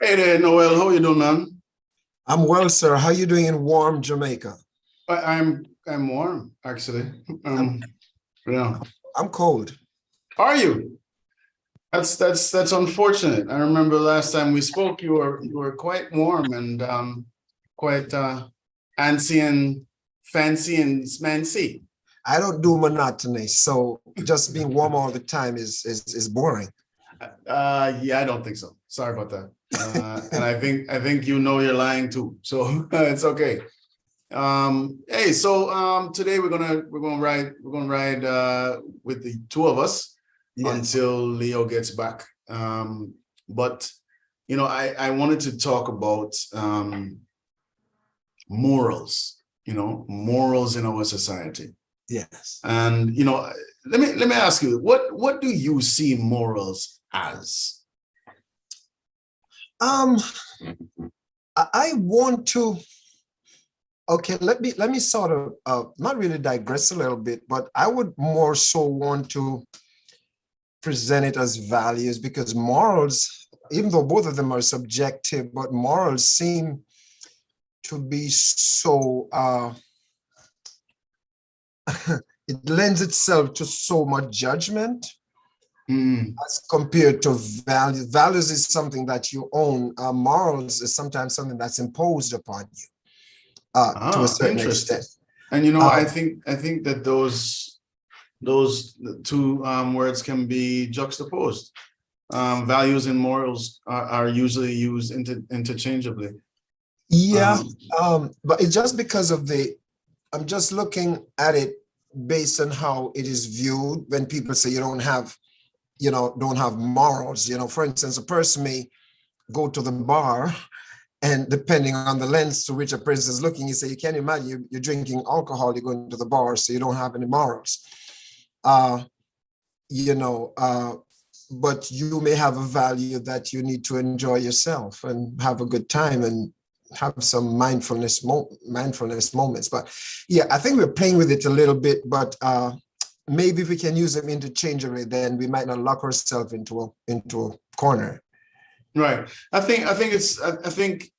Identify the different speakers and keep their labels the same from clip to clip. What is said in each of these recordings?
Speaker 1: Hey there, Noel. How you doing, man?
Speaker 2: I'm well, sir. How you doing in warm Jamaica?
Speaker 1: I'm warm, actually.
Speaker 2: I'm
Speaker 1: Yeah.
Speaker 2: I'm cold.
Speaker 1: Are you? That's unfortunate. I remember last time we spoke, you were quite warm and quite antsy and fancy and smancy.
Speaker 2: I don't do monotony, so just being warm all the time is boring.
Speaker 1: Yeah, I don't think so. Sorry about that. And I think you know you're lying too. So it's okay. Hey, so today we're gonna ride with the two of us
Speaker 2: Yes.
Speaker 1: until Leo gets back. But I wanted to talk about morals, morals in our society.
Speaker 2: Yes.
Speaker 1: And let me ask you, what do you see morals as?
Speaker 2: Um, I want to. Okay, let me sort of not really digress a little bit, but I would more so want to present it as values because morals, even though both of them are subjective, but morals seem to be so it lends itself to so much judgment
Speaker 1: Mm.
Speaker 2: as compared to values. Values is something that you own. Morals is sometimes something that's imposed upon you to a certain extent.
Speaker 1: Interesting. And I
Speaker 2: Um,
Speaker 1: think that those two words can be juxtaposed. Values and morals are usually used interchangeably.
Speaker 2: yeah,
Speaker 1: Um,
Speaker 2: but it's just because of I'm just looking at it based on how it is viewed when people say you don't have morals. For instance, a person may go to the bar, and depending on the lens to which a person is looking, you say, you can't imagine you're drinking alcohol, you're going to the bar, so you don't have any morals. Uh, you know, uh, but you may have a value that you need to enjoy yourself and have a good time and have some mindfulness moments. But yeah, I think we're playing with it a little bit, but maybe if we can use them interchangeably, then we might not lock ourselves into a corner.
Speaker 1: right. I think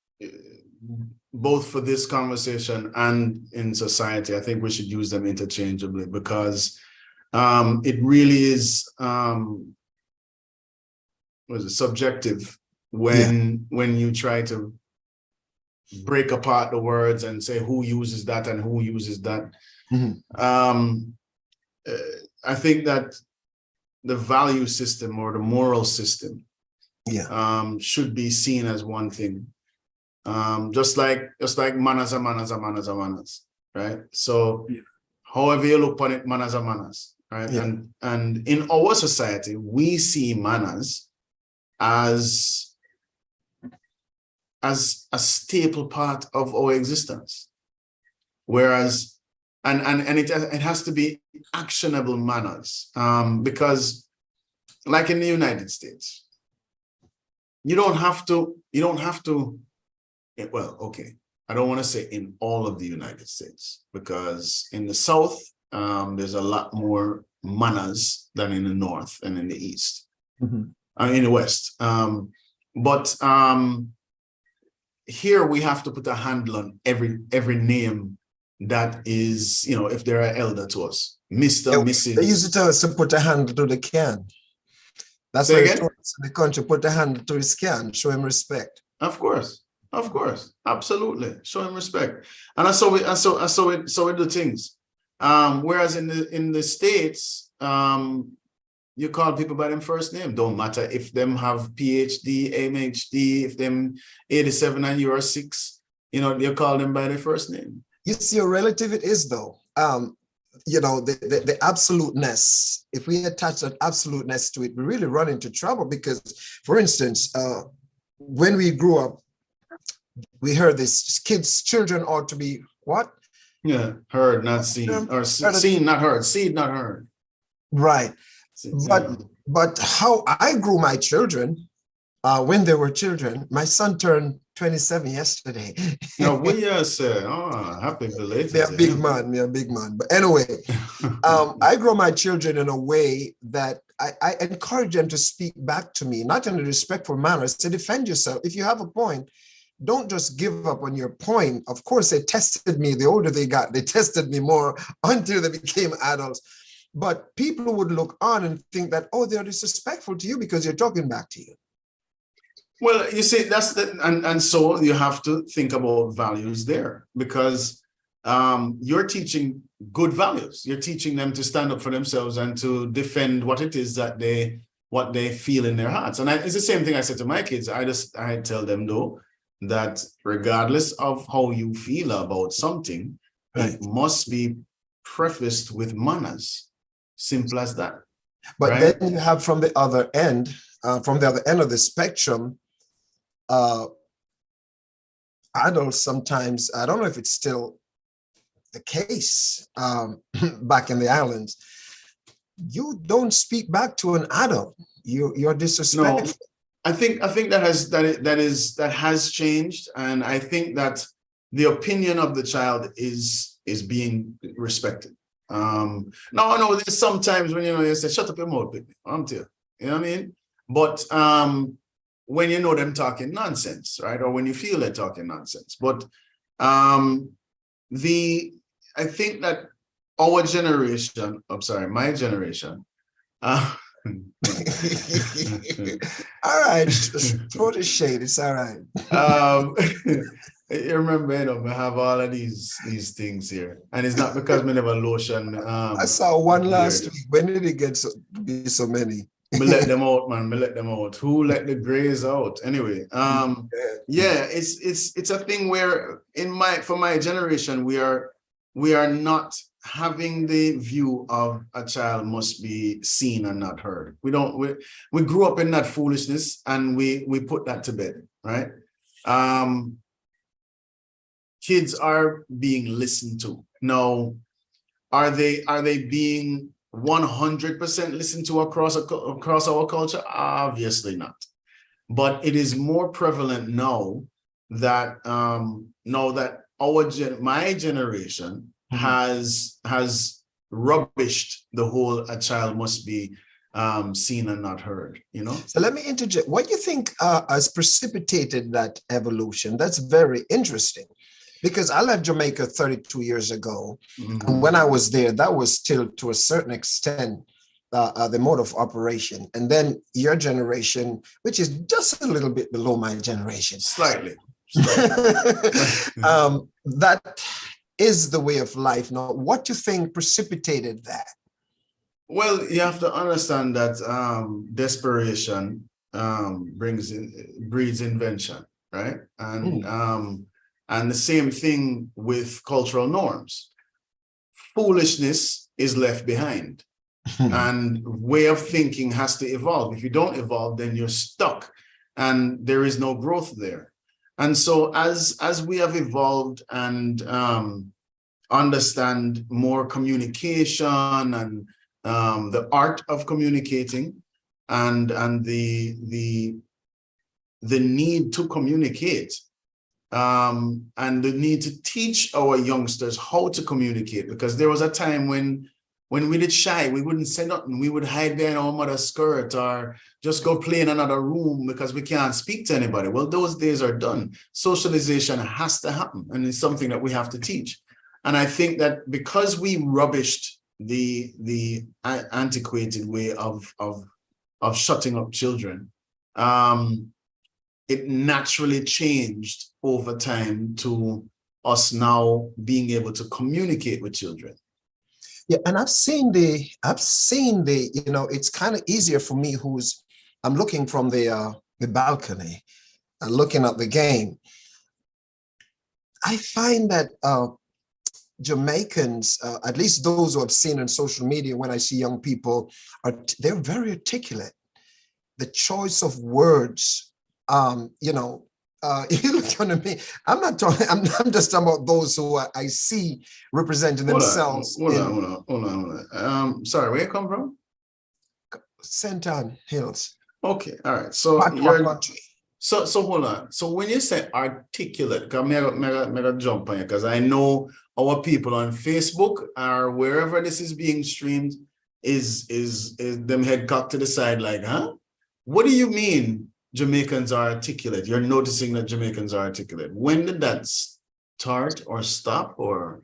Speaker 1: both for this conversation and in society, I think we should use them interchangeably because it really is was it subjective
Speaker 2: Yeah.
Speaker 1: when you try to break apart the words and say who uses that and who uses that.
Speaker 2: Mhm.
Speaker 1: Um, I think that the value system or the moral system
Speaker 2: Yeah.
Speaker 1: should be seen as one thing. Just like manners are manners are manners are manners, right? So
Speaker 2: Yeah.
Speaker 1: however you look upon it, manners are manners, right?
Speaker 2: Yeah.
Speaker 1: And in our society, we see manners as a staple part of our existence. Whereas, and it has to be actionable manners, because like in the United States, you don't have to. Well, okay, I don't want to say in all of the United States because in the South, there's a lot more manners than in the North and in the East,
Speaker 2: Mhm.
Speaker 1: in the West. But here we have to put a handle on every name that is, if they're an elder to us, Mr.,
Speaker 2: Yeah, they used to
Speaker 1: Mrs.
Speaker 2: tell us to put a hand to the can. That's
Speaker 1: Say
Speaker 2: what the
Speaker 1: again?
Speaker 2: tourists in the country put a hand to his can, show him respect.
Speaker 1: Of course, absolutely. Show him respect. And I saw it do things. Whereas in the States, you call people by their first name. Don't matter if them have PhD, MHD, if them 87 and you are 6, you call them by their first name.
Speaker 2: You see how relative it is, though. The absoluteness, if we attach that absoluteness to it, we really run into trouble because, for instance, when we grew up, we heard this children ought to be what?
Speaker 1: Yeah, heard, not seen, or seen, not heard, seen, not heard.
Speaker 2: Right. But
Speaker 1: Yeah.
Speaker 2: but how I grew my children when they were children, my son turned 27 yesterday.
Speaker 1: Now, we say, oh, happy
Speaker 2: Me
Speaker 1: belated
Speaker 2: a
Speaker 1: to
Speaker 2: big
Speaker 1: him.
Speaker 2: man, me a big man. But anyway, I grow my children in a way that I encourage them to speak back to me, not in a respectful manner, to defend yourself. If you have a point, don't just give up on your point. Of course, they tested me. The older they got, they tested me more until they became adults. But people would look on and think that, oh, they're disrespectful to you because you're talking back to you.
Speaker 1: Well, you see, that's the, and so you have to think about values there, because you're teaching good values. You're teaching them to stand up for themselves and to defend what it is that what they feel in their hearts. And it's the same thing I said to my kids. I tell them, though, that regardless of how you feel about something, right, it must be prefaced with manners. Simple as that.
Speaker 2: But
Speaker 1: right?
Speaker 2: Then you have from the other end of the spectrum, adults sometimes, I don't know if it's still the case back in the islands, you don't speak back to an adult. You're disrespectful.
Speaker 1: No, I think that has changed, and I think that the opinion of the child is being respected. No, there's sometimes when you say, "Shut up your mouth, baby," I'm telling you, know what I mean? But when you know them talking nonsense, right, or when you feel they're talking nonsense, but I think that our generation, I'm sorry, my generation. All
Speaker 2: right, throw the shade. It's all right.
Speaker 1: You remember, I have all of these things here, and it's not because we never lotion.
Speaker 2: I saw one last week. When did it get be so many?
Speaker 1: Me let them out, man. Me let them out. Who let the grays out? Anyway, yeah, it's a thing where for my generation, we are not having the view of a child must be seen and not heard. We grew up in that foolishness, and we put that to bed, right? Kids are being listened to. Now, are they being 100% listened to across our culture? Obviously not. But it is more prevalent now that my generation has rubbished the whole "a child must be seen and not heard,"
Speaker 2: So let me interject. What do you think has precipitated that evolution? That's very interesting, because I left Jamaica 32 years ago. And when I was there, that was still to a certain extent the mode of operation. And then your generation, which is just a little bit below my generation.
Speaker 1: Slightly.
Speaker 2: That is the way of life. Now, what do you think precipitated that?
Speaker 1: Well, you have to understand that desperation breeds invention, right? And the same thing with cultural norms. Foolishness is left behind, and way of thinking has to evolve. If you don't evolve, then you're stuck, and there is no growth there. And so as we have evolved and understand more communication and the art of communicating and the need to communicate, and the need to teach our youngsters how to communicate, because there was a time when we did shy, we wouldn't say nothing. We would hide behind our mother's skirt or just go play in another room because we can't speak to anybody. Well, those days are done. Socialization has to happen, and it's something that we have to teach. And I think that because we rubbished the antiquated way of shutting up children, it naturally changed over time to us now being able to communicate with children.
Speaker 2: Yeah, and I've seen the, it's kind of easier for me I'm looking from the balcony and looking at the game. I find that Jamaicans, at least those who I've seen on social media, when I see young people, they're very articulate. The choice of words, you look at me. I'm not talking. I'm just talking about those who I see representing themselves.
Speaker 1: Hold on. Sorry, where you come from?
Speaker 2: St. Ann Hills.
Speaker 1: Okay, all right. So So hold on. So when you say articulate, come here, jump on you, because I know our people on Facebook or wherever this is being streamed, is them head cocked to the side like, huh? What do you mean Jamaicans are articulate? You're noticing that Jamaicans are articulate. When did that start or stop or?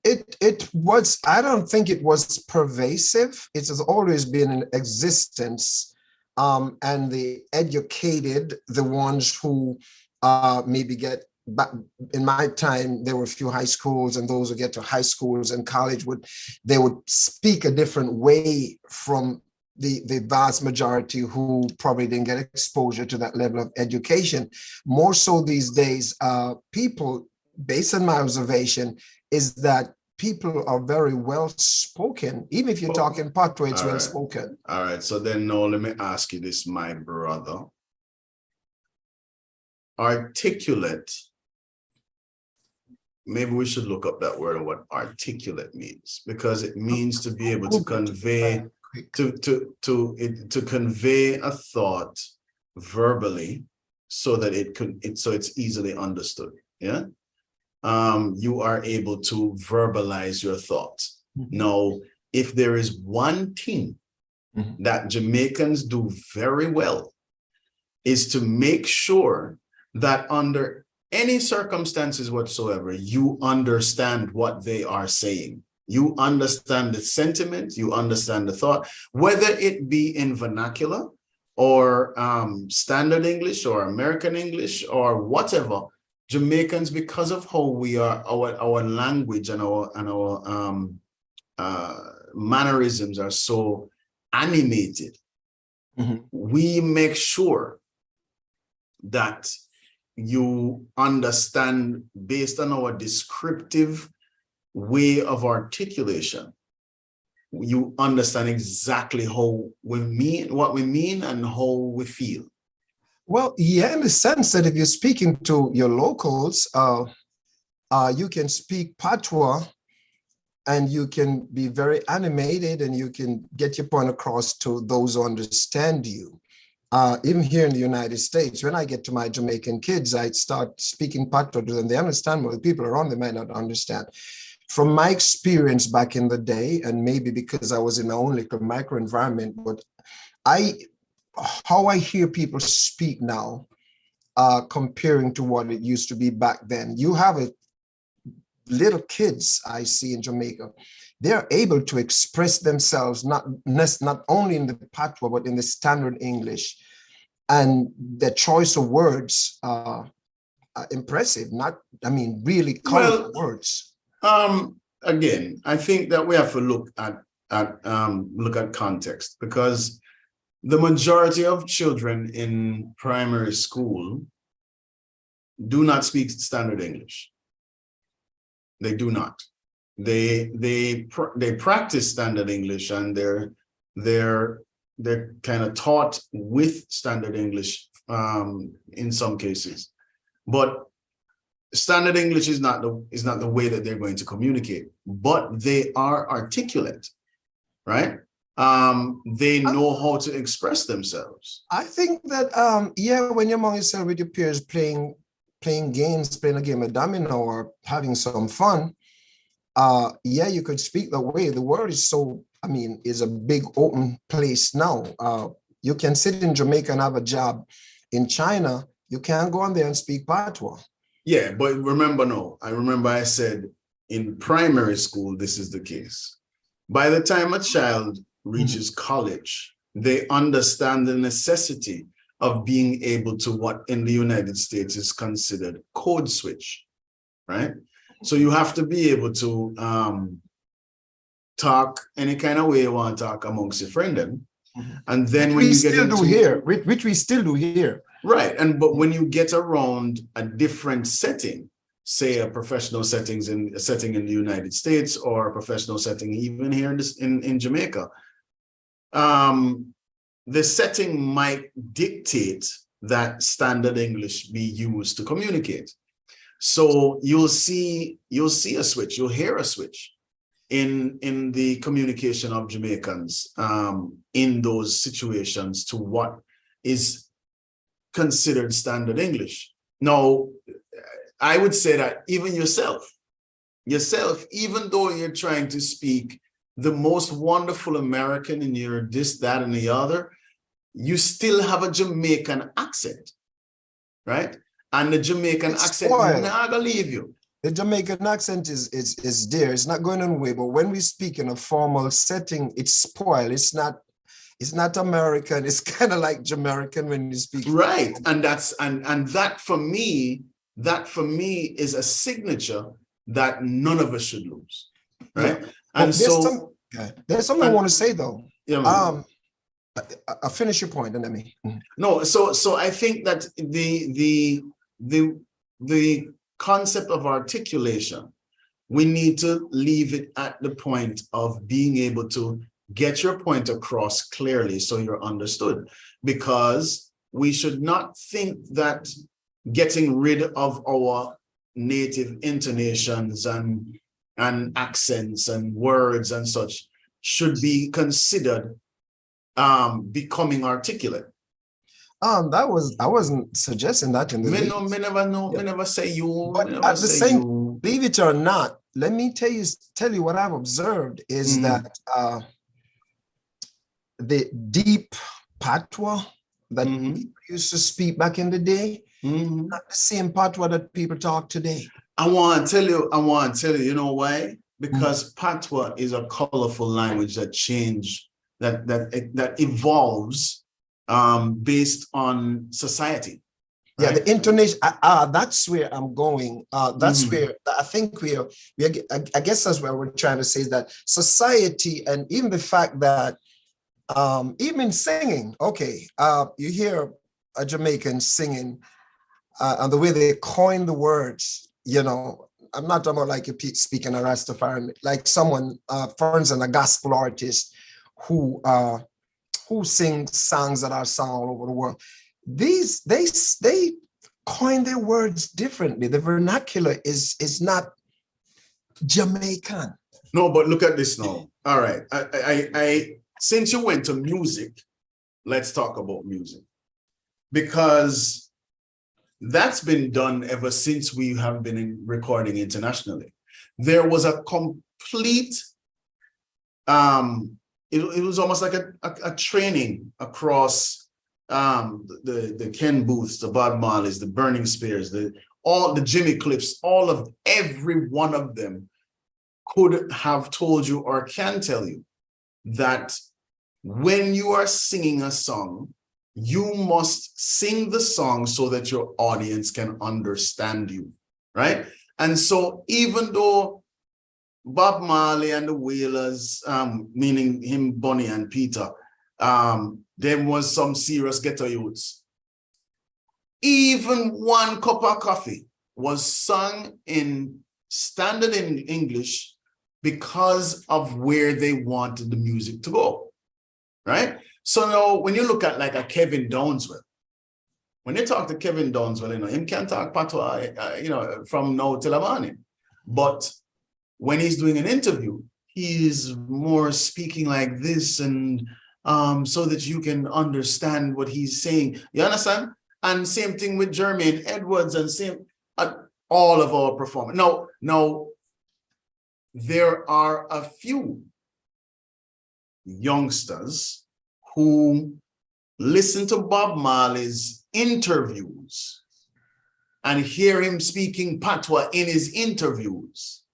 Speaker 2: It was, I don't think it was pervasive. It has always been in existence. And the educated, the ones who maybe get back in my time, there were a few high schools, and those who get to high schools and college they would speak a different way from the vast majority who probably didn't get exposure to that level of education. More so these days, people, based on my observation, is that people are very well spoken. Even if you're talking patois, it's well spoken.
Speaker 1: All right. So then now let me ask you this, my brother. Articulate. Maybe we should look up that word and what articulate means, because it means to be able to convey to convey a thought verbally so that it's easily understood. Yeah. You are able to verbalize your thoughts. Mm-hmm. Now, if there is one thing mm-hmm. that Jamaicans do very well, is to make sure that under any circumstances whatsoever, you understand what they are saying. You understand the sentiment, you understand the thought, whether it be in vernacular or standard English or American English or whatever. Jamaicans, because of how we are, our language and our mannerisms are so animated, mm-hmm. we make sure that you understand based on our descriptive way of articulation. You understand exactly how we mean, what we mean, and how we feel.
Speaker 2: Well, yeah, in the sense that if you're speaking to your locals, you can speak patois and you can be very animated and you can get your point across to those who understand you. Even here in the United States, when I get to my Jamaican kids, I start speaking patois to them. They understand, but the people around them might not understand. From my experience back in the day, and maybe because I was in my own little micro environment, but how I hear people speak now, comparing to what it used to be back then. You have little kids I see in Jamaica. They're able to express themselves not only in the patois, but in the standard English. And the choice of words are impressive. Really colorful words.
Speaker 1: Again, I think that we have to look at context, because the majority of children in primary school do not speak standard English. They do not. They practice standard English, and they're kind of taught with standard English in some cases, but standard English is not the way that they're going to communicate. But they are articulate, right? They know how to express themselves.
Speaker 2: I think that when you're among yourself with your peers playing games, playing a game of domino or having some fun, you could speak that way. The world is is a big open place now. You can sit in Jamaica and have a job. In China, you can't go on there and speak patois.
Speaker 1: Yeah, but remember I said in primary school, this is the case. By the time a child reaches mm-hmm. college, they understand the necessity of being able to what in the United States is considered code switch, right? So you have to be able to talk any kind of way you want to talk amongst your friend, and then when you get into
Speaker 2: which we still do here,
Speaker 1: right? But when you get around a different setting, say a professional setting in the United States or a professional setting even here in Jamaica, the setting might dictate that standard English be used to communicate. So you'll see a switch, you'll hear a switch in the communication of Jamaicans in those situations to what is considered standard English. Now, I would say that even yourself, even though you're trying to speak the most wonderful American and you're this, that, and the other, you still have a Jamaican accent, right? And the Jamaican accent not gonna leave you.
Speaker 2: The Jamaican accent is there. It's not going away. But when we speak in a formal setting, it's spoiled. It's not American. It's kind of like Jamaican when you speak.
Speaker 1: Right. And that's and that for me is a signature that none of us should lose. Right. Yeah. And so
Speaker 2: there's something I want to say though.
Speaker 1: Yeah,
Speaker 2: I'll finish your point and let me.
Speaker 1: No, so I think that the concept of articulation, we need to leave it at the point of being able to get your point across clearly so you're understood, because we should not think that getting rid of our native intonations and accents and words and such should be considered becoming articulate.
Speaker 2: I wasn't suggesting that in the
Speaker 1: me never say you.
Speaker 2: But at the same, believe it or not, let me tell you what I've observed is that the deep patois that people used to speak back in the day, not the same patois that people talk today.
Speaker 1: I want to tell you, you know why? Because patois is a colorful language that that evolves based on society.
Speaker 2: Right? Yeah, the intonation. That's where I'm going. That's where I think I guess that's where we're trying to say is that society, and even the fact that even singing. Okay, you hear a Jamaican singing, and the way they coin the words. You know, I'm not talking about like you speaking a Rastafarian, like someone, for instance, a gospel artist who sing songs that are sung all over the world. They coin their words differently. The vernacular is not Jamaican.
Speaker 1: No, but look at this now. All right, I since you went to music, let's talk about music, because that's been done ever since we have been recording internationally. There was a complete it was almost like a training across the Ken Booths, the Bob Marleys, the Burning Spears, all the Jimmy Cliffs, every one of them could have told you or can tell you that when you are singing a song, you must sing the song so that your audience can understand you, right? And so even though Bob Marley and the Wailers, meaning him, Bonnie and Peter, there was some serious ghetto youths. Even one cup of coffee was sung in standard in English because of where they wanted the music to go, right? So now when you look at like a Kevin Downswell, when you talk to Kevin Downswell, you know, him can't talk patois, from now till a morning. But when he's doing an interview, he's more speaking like this and so that you can understand what he's saying. You understand? And same thing with Jermaine Edwards and same all of our performers. Now, there are a few youngsters who listen to Bob Marley's interviews and hear him speaking patois in his interviews,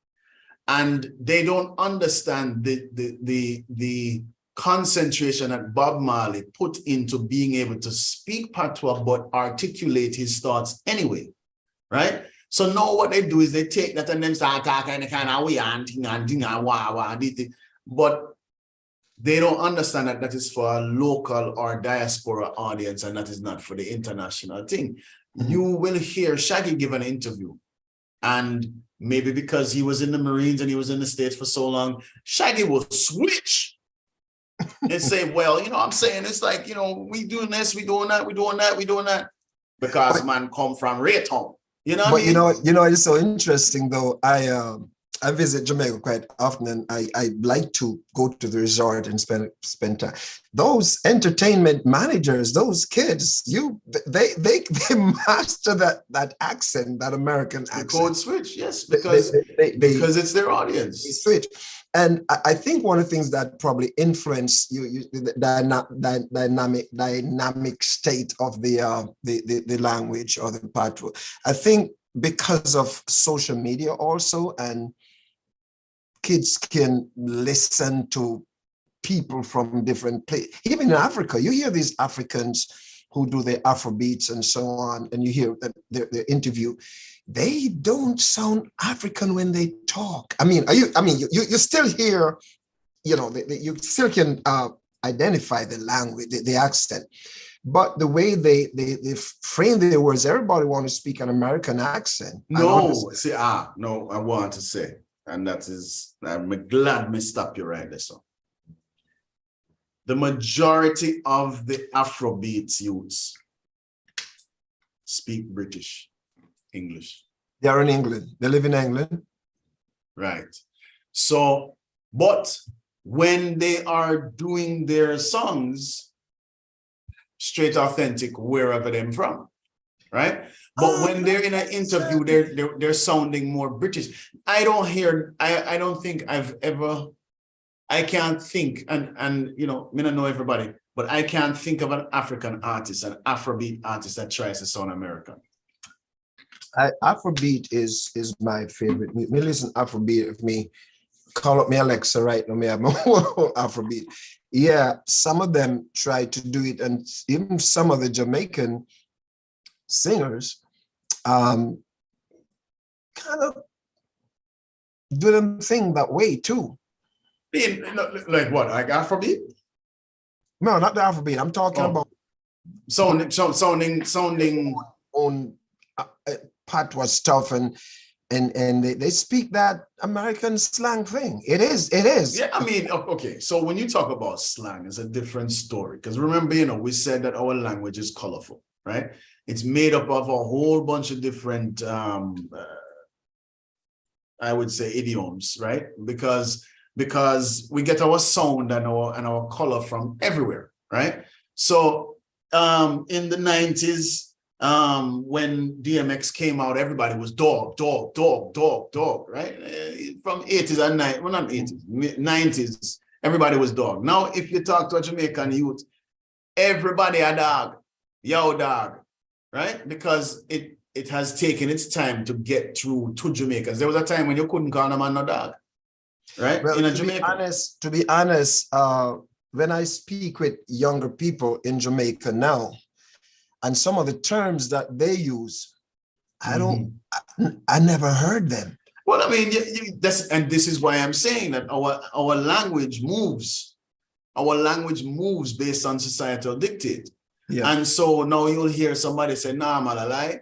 Speaker 1: and they don't understand the concentration that Bob Marley put into being able to speak patois but articulate his thoughts anyway, right? So now what they do is they take that and then start talking kind of way and but they don't understand that that is for a local or diaspora audience and that is not for the international thing. You will hear Shaggy give an interview, and maybe because he was in the Marines and he was in the States for so long, Shaggy will switch and say, well, you know, I'm saying it's like, you know, we doing this, we doing that, we doing that, we doing that, because man come from Raytown. You know what I mean?
Speaker 2: You know, it's so interesting though. I visit Jamaica quite often, and I like to go to the resort and spend time. Those entertainment managers, those kids, they master that accent, that American
Speaker 1: The
Speaker 2: accent.
Speaker 1: code switch, yes,
Speaker 2: They
Speaker 1: because it's their audience.
Speaker 2: switch. And I think one of the things that probably influence the dynamic state of the language or the patois. I think because of social media also, and kids can listen to people from different places. Even in Africa, you hear these Africans who do the Afrobeats and so on, and you hear their interview. They don't sound African when they talk. I mean, you still hear, you still can identify the language, the accent, but the way they frame their words, everybody want to speak an American accent.
Speaker 1: No, no, I want to say, and I'm glad me stop you right there, so. The majority of the Afrobeats youths speak British English.
Speaker 2: They are in England. They live in England.
Speaker 1: Right. So, but when they are doing their songs, straight authentic, wherever they're from, right? But when they're in an interview, they're sounding more British. I don't think I can't think, and me don't know everybody, but I can't think of an African artist, an Afrobeat artist that tries to sound American.
Speaker 2: Afrobeat is my favorite. Me listen Afrobeat. If me call up me Alexa right now, me have my Afrobeat. Yeah, some of them try to do it, and even some of the Jamaican singers kind of do them thing that way too.
Speaker 1: Like what? Like Afrobeat?
Speaker 2: No, not the Afrobeat. I'm talking about
Speaker 1: sounding
Speaker 2: on patois stuff, and they speak that American slang thing. It is.
Speaker 1: Yeah, I mean, okay. So when you talk about slang, it's a different story. Because remember, we said that our language is colorful, right? It's made up of a whole bunch of different, I would say, idioms, right? Because we get our sound and our color from everywhere, right? So in the 90s, when DMX came out, everybody was dog, right? From 80s and 90s, well, not 80s, 90s, everybody was dog. Now, if you talk to a Jamaican youth, everybody a dog, yo dog, right? Because it has taken its time to get through to Jamaicans. There was a time when you couldn't call a man no dog, right?
Speaker 2: Well,
Speaker 1: In a
Speaker 2: to
Speaker 1: Jamaica.
Speaker 2: be honest, when I speak with younger people in Jamaica now, and some of the terms that they use, I never heard them.
Speaker 1: Well, I mean, this is why I'm saying that our language moves. Our language moves based on societal dictate. Yeah. And so now you'll hear somebody say, nah, malalai,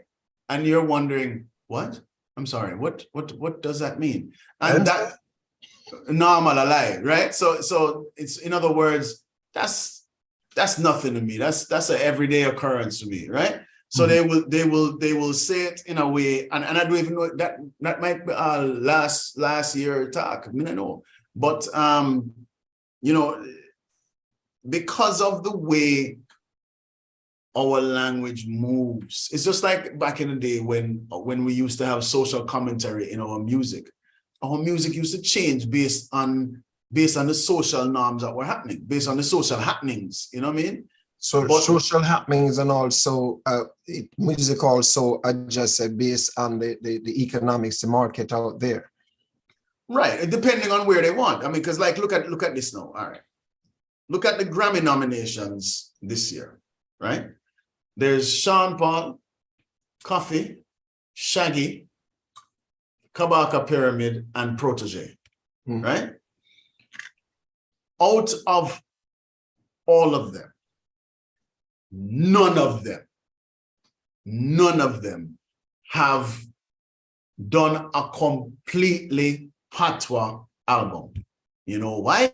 Speaker 1: and you're wondering, what? I'm sorry, what does that mean? And that, nah, malalai, right? So it's, in other words, that's nothing to me. That's an everyday occurrence to me, right? So they will say it in a way, and I don't even know that might be last year talk. I mean, I know, but because of the way our language moves, it's just like back in the day when we used to have social commentary in our music. Our music used to change based on the social norms that were happening, based on the social happenings. You know what I mean?
Speaker 2: So social happenings, and also music also adjusted based on the economics, the market out there.
Speaker 1: Right, depending on where they want. I mean, because like look at this now. All right, look at the Grammy nominations this year. Right, there's Sean Paul, Coffee, Shaggy, Kabaka Pyramid, and Protege. Right. Out of all of them, none of them have done a completely patois album. You know why?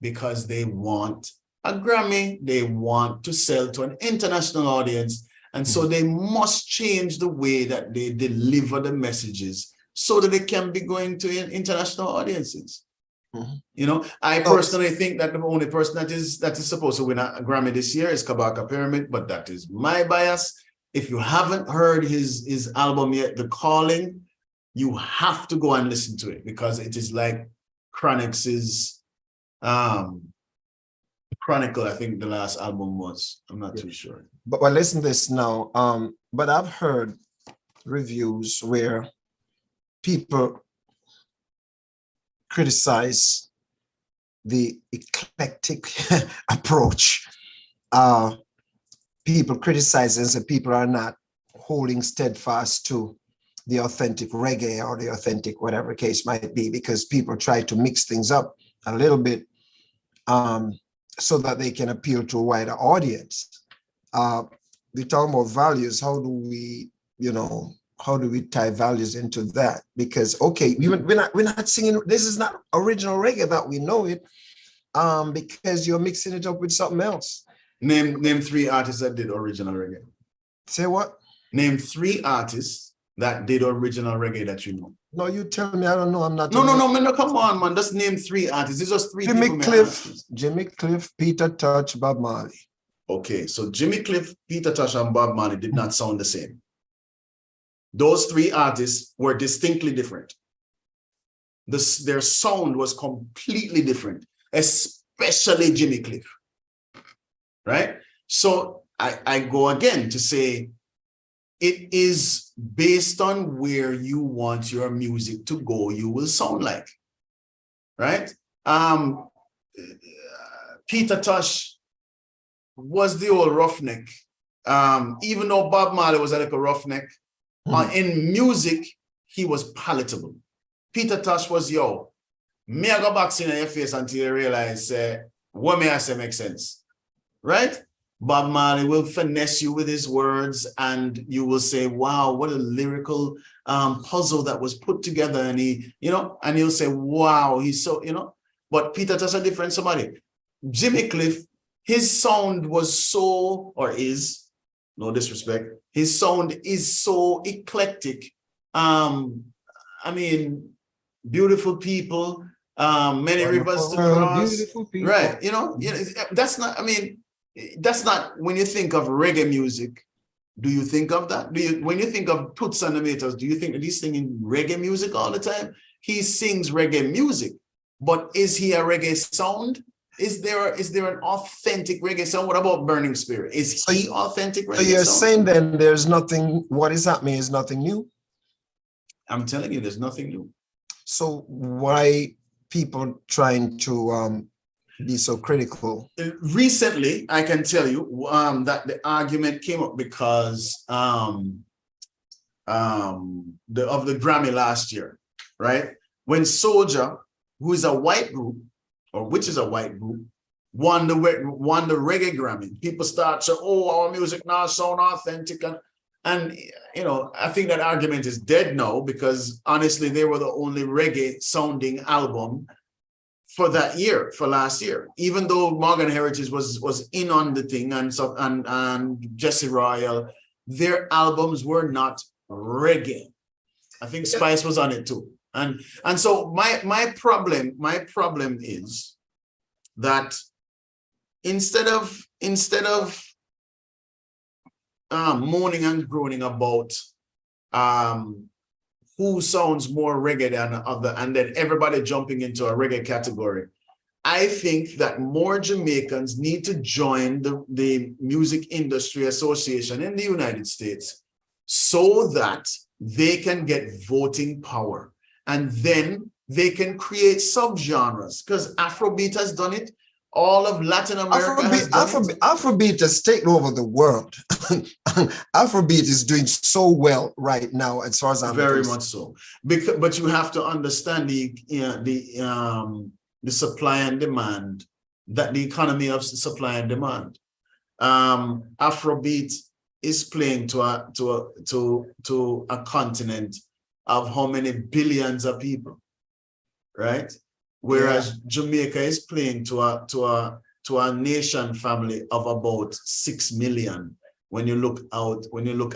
Speaker 1: Because they want a Grammy, they want to sell to an international audience, and so they must change the way that they deliver the messages so that they can be going to international audiences.
Speaker 2: Mhm.
Speaker 1: You know, I
Speaker 2: Oh,
Speaker 1: personally think that the only person that is supposed to win a Grammy this year is Kabaka Pyramid, but that is my bias. If you haven't heard his album yet, The Calling, you have to go and listen to it because it is like Chronix's Chronicle, I think the last album was. I'm not too sure.
Speaker 2: but well, listen to this now. But I've heard reviews where people criticize the eclectic approach. People criticize and say people are not holding steadfast to the authentic reggae or the authentic whatever case might be, because people try to mix things up a little bit so that they can appeal to a wider audience. We talk about values. How do we, how do we tie values into that? Because we're not singing. This is not original reggae that we know it, because you're mixing it up with something else.
Speaker 1: Name 3 artists that did original reggae.
Speaker 2: Say what?
Speaker 1: Name 3 artists that did original reggae that you know.
Speaker 2: No, you tell me. I don't know. I'm not.
Speaker 1: No, come on, man. Just name 3 artists. It's just 3 people.
Speaker 2: Jimmy Cliff, Peter Tosh, Bob Marley.
Speaker 1: Okay, so Jimmy Cliff, Peter Tosh, and Bob Marley did not sound the same. Those 3 artists were distinctly different. Their sound was completely different, especially Jimmy Cliff. Right? So I go again to say it is based on where you want your music to go, you will sound like. Right? Peter Tosh was the old roughneck. Even though Bob Marley was like a roughneck, in music, he was palatable. Peter Tosh was, me I go box in your face until you realize what may I say makes sense. Right? Bob Marley will finesse you with his words and you will say, wow, what a lyrical puzzle that was put together. And and you'll say, wow, he's so, but Peter Tosh a different somebody. Jimmy Cliff, his sound was so, or is, no disrespect, his sound is so eclectic. I mean, beautiful people, many rivers to cross. Right, that's not, that's not, when you think of reggae music, do you think of that? When you think of Toots and the Maytals, do you think that he's singing reggae music all the time? He sings reggae music, but is he a reggae sound? Is there an authentic reggae sound? What about Burning Spirit? Is he authentic reggae sound? So
Speaker 2: you're saying then there's nothing, what is happening is nothing new?
Speaker 1: I'm telling you, there's nothing new.
Speaker 2: So why people trying to be so critical?
Speaker 1: Recently, I can tell you that the argument came up because of the Grammy last year, right? When Soulja, who is a white group, or which is a white group, won the reggae Grammy, people start saying, "Oh, our music now sound authentic," and I think that argument is dead now, because honestly, they were the only reggae sounding album for that year, for last year, even though Morgan Heritage was in on the thing, and Jesse Royal, their albums were not reggae. I think Spice was on it too. And so my problem is that instead of moaning and groaning about who sounds more reggae than the other, and then everybody jumping into a reggae category, I think that more Jamaicans need to join the Music Industry Association in the United States so that they can get voting power. And then they can create subgenres, because Afrobeat has done it. All of Latin America has done it.
Speaker 2: Afrobeat has taken over the world. Afrobeat is doing so well right now, as far as I'm
Speaker 1: very much so. But you have to understand the supply and demand, that the economy of supply and demand. Afrobeat is playing to a continent of how many billions of people, right? Whereas Jamaica is playing to a nation family of about 6 million. When you look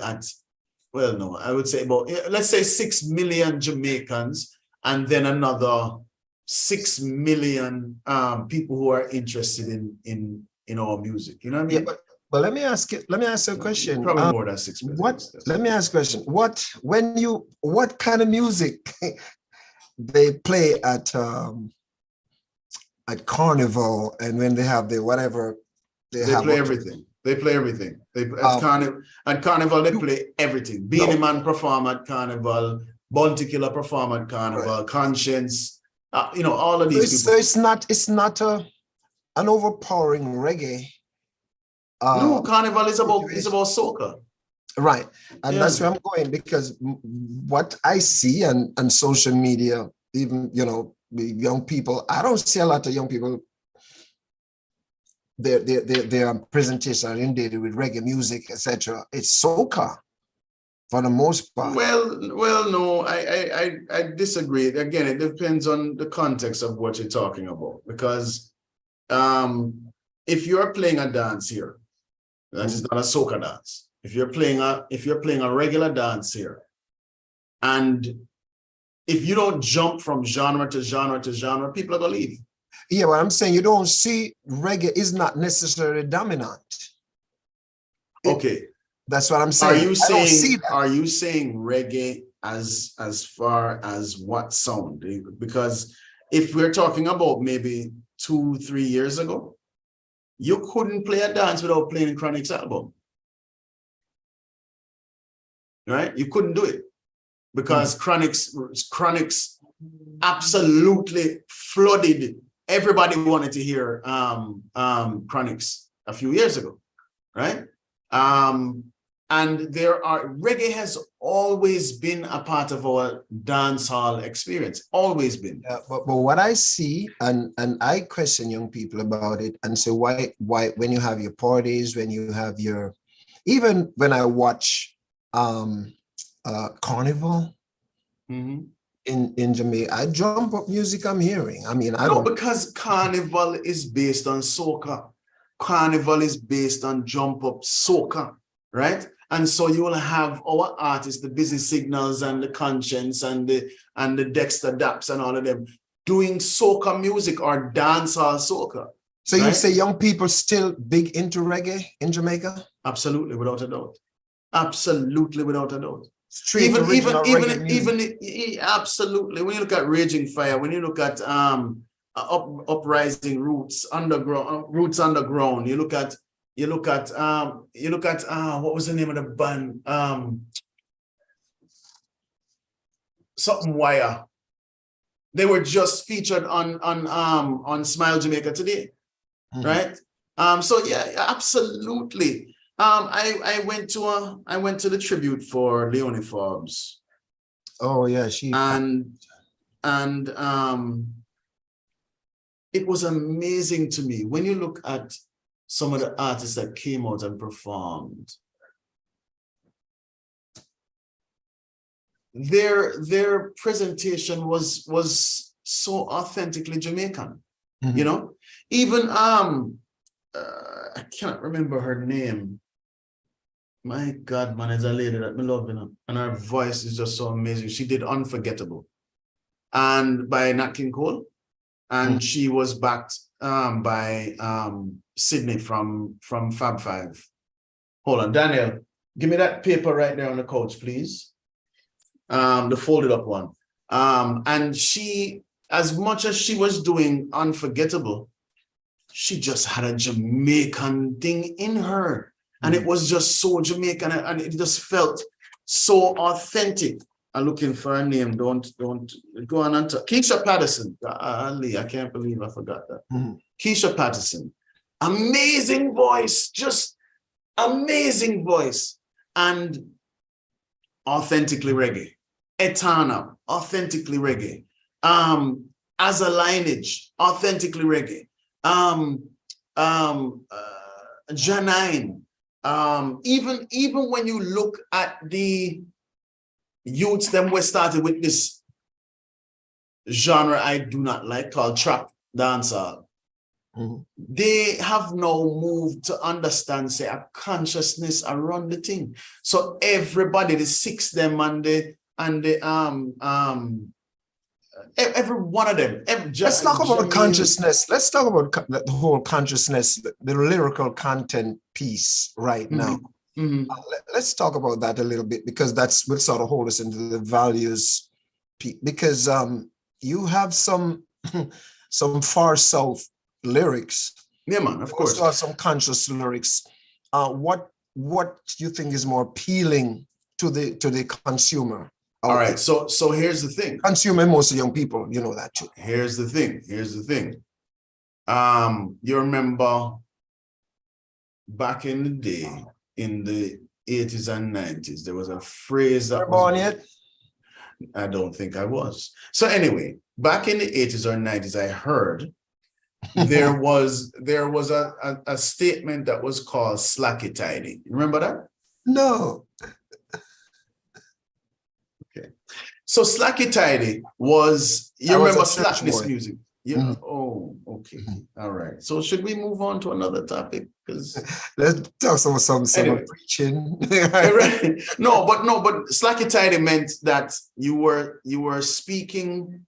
Speaker 1: at well, no, I would say about, let's say 6 million Jamaicans, and then another 6 million people who are interested in our music. You know what I
Speaker 2: Yeah,
Speaker 1: mean?
Speaker 2: but let me ask you a question.
Speaker 1: Probably more than 6 million.
Speaker 2: Let me ask a question. What kind of music they play at Carnival, and when they have the whatever
Speaker 1: they play everything. They play everything. At Carnival they play everything. Beanie Man perform at Carnival, Bounty Killer perform at Carnival, right. Conscience, all of these people.
Speaker 2: So it's not an overpowering reggae.
Speaker 1: No, Carnival is about soca.
Speaker 2: Right. And that's where I'm going, because what I see on social media, even, young people, I don't see a lot of young people, their presentation are inundated with reggae music, etc. It's soca for the most part.
Speaker 1: Well, no, I disagree. Again, it depends on the context of what you're talking about, because if you're playing a dance here, that is not a soca dance. If you're playing a regular dance here, and if you don't jump from genre to genre to genre, people are gonna leave.
Speaker 2: Yeah, what I'm saying, you don't see reggae is not necessarily dominant.
Speaker 1: Okay,
Speaker 2: that's what I'm saying.
Speaker 1: Are you saying reggae as far as what sound? Because if we're talking about maybe 2-3 years ago, you couldn't play a dance without playing Chronic's album. Right? You couldn't do it, because Chronic's absolutely flooded. Everybody wanted to hear Chronic's a few years ago, right? And reggae has always been a part of our dance hall experience, always been.
Speaker 2: Yeah, but what I see, and I question young people about it, and say why when you have your parties, when you have your, even when I watch Carnival in Jamaica, I jump up music I'm hearing. I mean,
Speaker 1: because Carnival is based on soca. Carnival is based on jump up soca, right? And so you will have our artists, the Busy Signals and the Conscience and the Dexter Daps and all of them doing soca music or dancehall soca.
Speaker 2: So right? You say young people still big into reggae in Jamaica?
Speaker 1: Absolutely, without a doubt. Absolutely, without a doubt. Absolutely. When you look at Raging Fire, when you look at Uprising Roots Underground, you look at what was the name of the band? Something Wire. They were just featured on Smile Jamaica today, right? So yeah, absolutely. I went to the tribute for Leonie Forbes.
Speaker 2: Oh yeah,
Speaker 1: and it was amazing to me when you look at some of the artists that came out and performed. Their presentation was so authentically Jamaican, Even I can't remember her name. My God, man, is a lady that I love, and her voice is just so amazing. She did Unforgettable, and by Nat King Cole, and she was backed by Sydney from Fab Five. Hold on, Daniel, give me that paper right there on the couch, please. The folded up one. And she, as much as she was doing Unforgettable, she just had a Jamaican thing in her. And it was just so Jamaican, and it just felt so authentic. I'm looking for a name. Don't go on and talk. Keisha Patterson. Ali, I can't believe I forgot that. Keisha Patterson. Amazing voice, just amazing voice. And authentically reggae. Etana, authentically reggae. As a lineage, authentically reggae. Janine. Even when you look at the youths, them we started with this genre I do not like called trap dancehall. they have now moved to understand, say, a consciousness around the thing. So everybody, the six them and the every one of them.
Speaker 2: Let's talk about consciousness. Let's talk about the whole consciousness, the lyrical content piece right now. Let's talk about that a little bit, because that's what sort of hold us into the values piece. Because you have some far south lyrics.
Speaker 1: Yeah, man, of course.
Speaker 2: Also have some conscious lyrics. What do you think is more appealing to the consumer?
Speaker 1: All right, so here's the thing.
Speaker 2: Consumer, most young people, you know that too.
Speaker 1: Here's the thing. You remember back in the day, in the 80s and 90s, there was a phrase that was born yet? I don't think I was. So anyway, back in the 80s or 90s, I heard there was a statement that was called slacky tidy. Remember that?
Speaker 2: No.
Speaker 1: Okay. So slacky tidy was, you remember slackness music? Yeah. Oh, okay. All right. So should we move on to another topic? Because
Speaker 2: let's talk some anyway. Preaching.
Speaker 1: No, but slacky tidy meant that you were speaking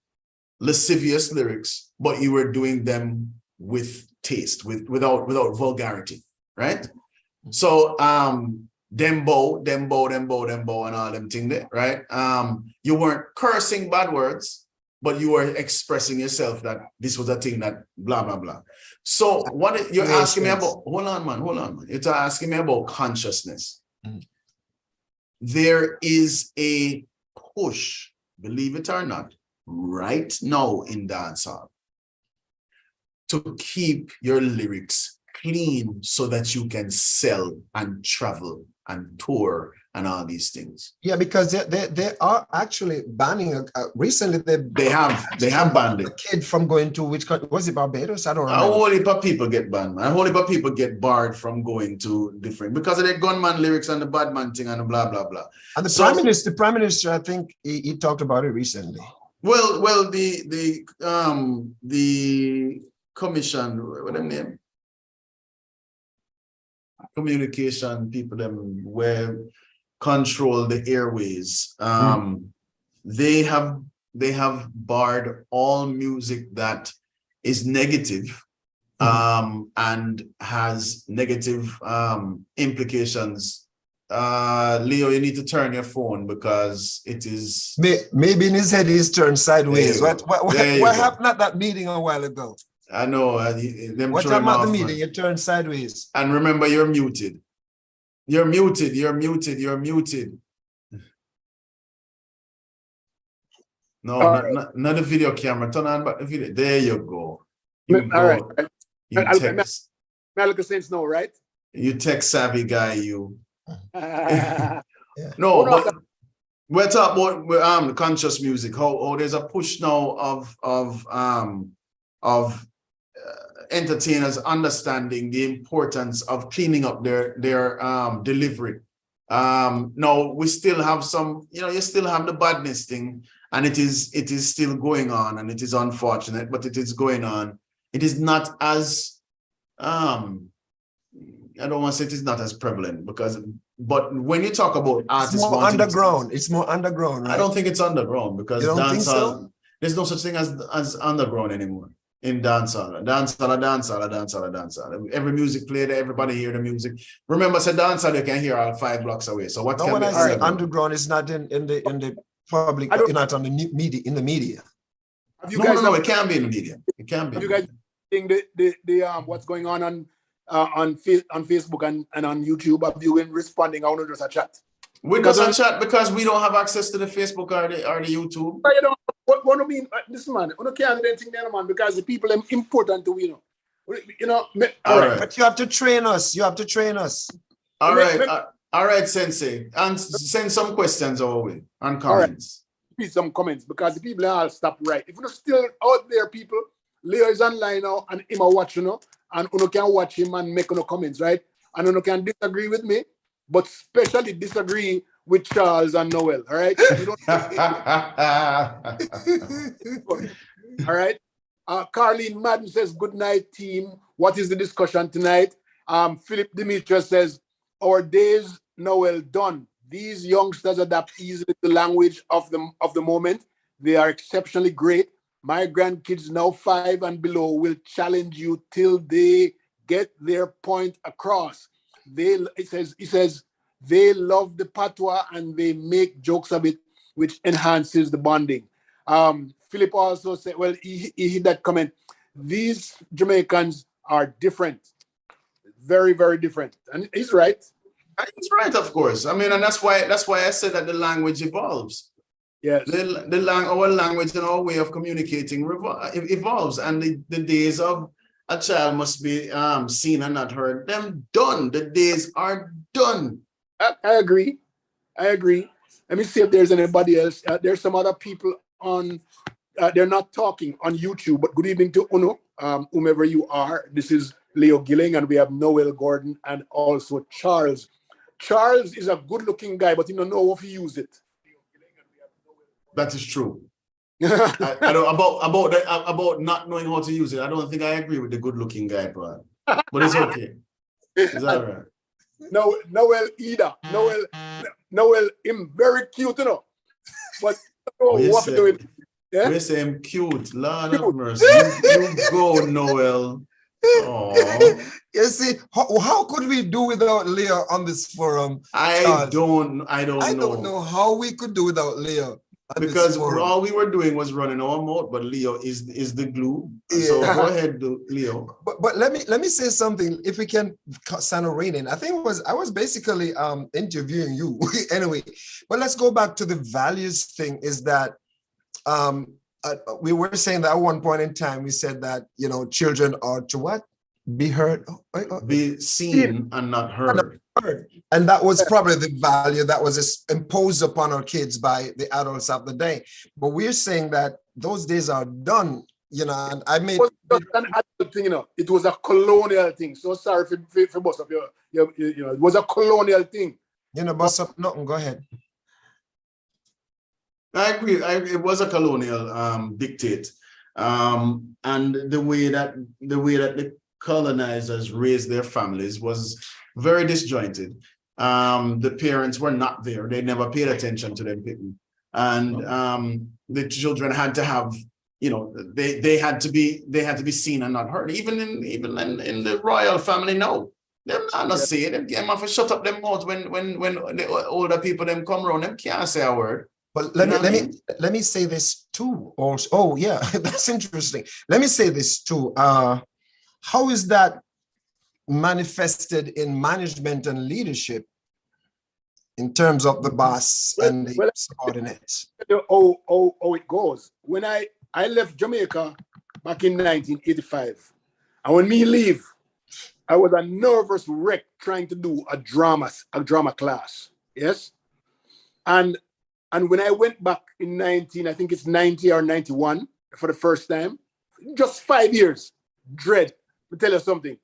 Speaker 1: lascivious lyrics, but you were doing them with taste, without vulgarity, right? So dembo and all them thing there, right? You weren't cursing bad words, but you were expressing yourself that this was a thing that blah blah blah. So what you're asking me about? Hold on, man. You're asking me about consciousness. There is a push, believe it or not, right now in dancehall to keep your lyrics clean so that you can sell and travel and tour and all these things.
Speaker 2: Yeah, because they are actually banning. Recently, they have banned a kid from going to which country? Was it Barbados? I don't remember.
Speaker 1: A whole heap of people get banned, man. A whole heap of people get barred from going to different because of the gunman lyrics and the bad man thing and the blah blah blah.
Speaker 2: And the prime minister, I think he talked about it recently.
Speaker 1: Well, the commission, what their name? Communication people, them where control the airways. They have barred all music that is negative and has negative implications. Leo, you need to turn your phone because it is
Speaker 2: maybe in his head he's turned sideways. What happened at that meeting a while ago?
Speaker 1: I know.
Speaker 2: What time at the meeting? You turned sideways.
Speaker 1: And remember, you're muted. You're muted. No, not the video camera. Turn on back the video. There you go.
Speaker 3: All right. You text. Sense now, right?
Speaker 1: You tech savvy guy, you.
Speaker 3: Yeah.
Speaker 1: No, but we're talking about the conscious music. How there's a push now of entertainers understanding the importance of cleaning up their delivery. Now we still have some, you still have the badness thing, and it is still going on, and it is unfortunate, but it is going on. It is not as I don't want to say it is not as prevalent but when you talk about artists,
Speaker 2: it's more underground. It's more underground, right?
Speaker 1: I don't think it's underground because dancehall, there's no such thing as underground anymore. In dancehall. Every music played, everybody hear the music. Remember, say dancehall you can hear all 5 blocks away. So what?
Speaker 2: When I say underground, is not in the public, not on the media. In the media.
Speaker 1: No, it can be in the media. It can be.
Speaker 3: Have you guys seen the what's going on Facebook and on YouTube? Have you been responding? I want to just a chat.
Speaker 1: We just chat because we don't have access to the Facebook or the YouTube.
Speaker 3: But you know what I mean? Listen, man, I can't do anything there, man, because the people are important to
Speaker 1: All right.
Speaker 2: But you have to train us.
Speaker 1: All right, Sensei, and send some questions our way and comments.
Speaker 3: Right. Some comments because the people are all stop right. If you're still out there, people, Leo is online now and him are watching, and you can watch him and make no comments, right? And you can disagree with me, but especially disagree with Charles and Noel, all right? All right? Carlene Madden says, good night, team. What is the discussion tonight? Philip Demetrius says, our days now well done. These youngsters adapt easily to the language of the moment. They are exceptionally great. My grandkids, now 5 and below, will challenge you till they get their point across. He says they love the patois and they make jokes of it, which enhances the bonding. Philip also said, well, he hit that comment. These Jamaicans are different, very, very different, and he's right.
Speaker 1: He's right, of course. I mean, and that's why I said that the language evolves.
Speaker 3: Yes.
Speaker 1: Our language and our way of communicating evolves, and the days of a child must be seen and not heard. Them done. The days are done.
Speaker 3: I agree. Let me see if there's anybody else. There's some other people on. They're not talking on YouTube, but good evening to Uno, whomever you are. This is Leo Gilling, and we have Noel Gordon and also Charles. Charles is a good-looking guy, but he don't know how to use it.
Speaker 1: That is true. I don't about not knowing how to use it. I don't think I agree with the good-looking guy part, but it's okay. It's all right.
Speaker 3: Noel either. Noel, him very cute, you know. But what to do with? Yeah?
Speaker 1: We say him cute. Lord of mercy. You go, Noel. Oh,
Speaker 2: you see, how could we do without Leo on this forum?
Speaker 1: I don't know
Speaker 2: how we could do without Leo.
Speaker 1: Because all we were doing was running our mouth, but Leo is the glue. Yeah. So go ahead, Leo.
Speaker 2: But let me say something. If we can sound a rating, I think I was basically interviewing you anyway. But let's go back to the values thing. Is that we were saying that at one point in time we said that children are to what? Be heard,
Speaker 1: be seen and not heard.
Speaker 2: And that was probably the value that was imposed upon our kids by the adults of the day. But we're saying that those days are done, and I made...
Speaker 3: It was an adult thing, It was a colonial thing. So sorry for both of you. It was a colonial thing.
Speaker 2: Boss up, nothing, go ahead.
Speaker 1: I agree. It was a colonial dictate. And the way that the colonizers raised their families was very disjointed. The parents were not there. They never paid attention to them. And the children had to have, they had to be seen and not heard. Even in the royal family, no. They're not say it. Them have to shut up their mouth when the older people them come around, them can't say a word.
Speaker 2: But let me say this too. Also, oh yeah, that's interesting. Let me say this too. How is that manifested in management and leadership in terms of the boss and the subordinates?
Speaker 3: Oh, it goes. When I left Jamaica back in 1985, and when me leave, I was a nervous wreck trying to do a drama class. Yes, and when I went back in I think it's 90 or 91 for the first time, just 5 years, dread. To tell you something,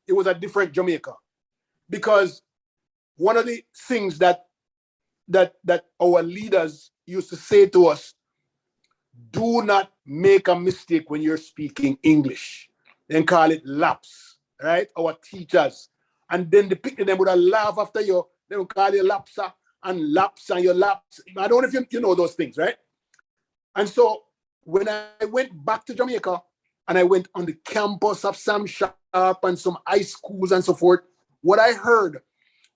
Speaker 3: it was a different Jamaica, because one of the things that our leaders used to say to us, do not make a mistake when you're speaking English. Then call it lapse, right? Our teachers. And then the people them would laugh after you. They would call you lapser and lapse and your lapse. I don't know if you know those things, right? And so when I went back to Jamaica, and I went on the campus of Sam Sharp and some high schools and so forth, what I heard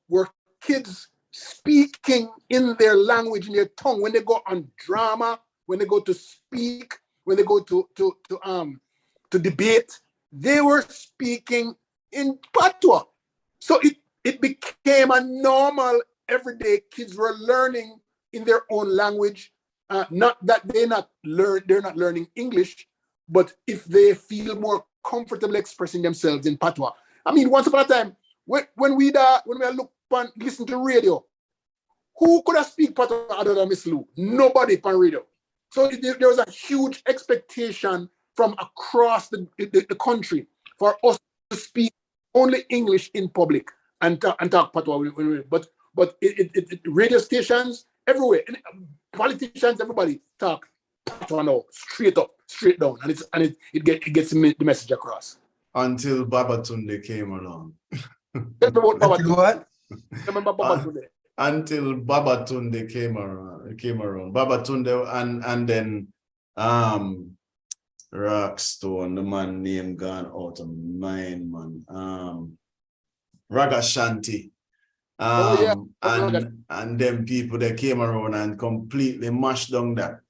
Speaker 3: were kids speaking in their language, in their tongue, when they go on drama, when they go to speak, when they go to debate, they were speaking in patois. So it became a normal, everyday kids were learning in their own language. Not that they're not learning English, but if they feel more comfortable expressing themselves in patois. I mean, once upon a time, when we look and listen to radio, who could have speak patois other than Miss Lou? Nobody on radio. So there was a huge expectation from across the country for us to speak only English in public and talk patois. But radio stations everywhere, and politicians, everybody talk patois now, straight up. straight down, and it gets the message across.
Speaker 1: Until Babatunde came along.
Speaker 3: Tell me about
Speaker 2: Until
Speaker 3: Babatunde.
Speaker 2: what?
Speaker 3: Remember Babatunde?
Speaker 1: Until Babatunde came around. Babatunde and then Rockstone, the man name gone out of mind, man. Ragashanti.
Speaker 3: Oh, yeah.
Speaker 1: And then people that came around and completely mashed down that.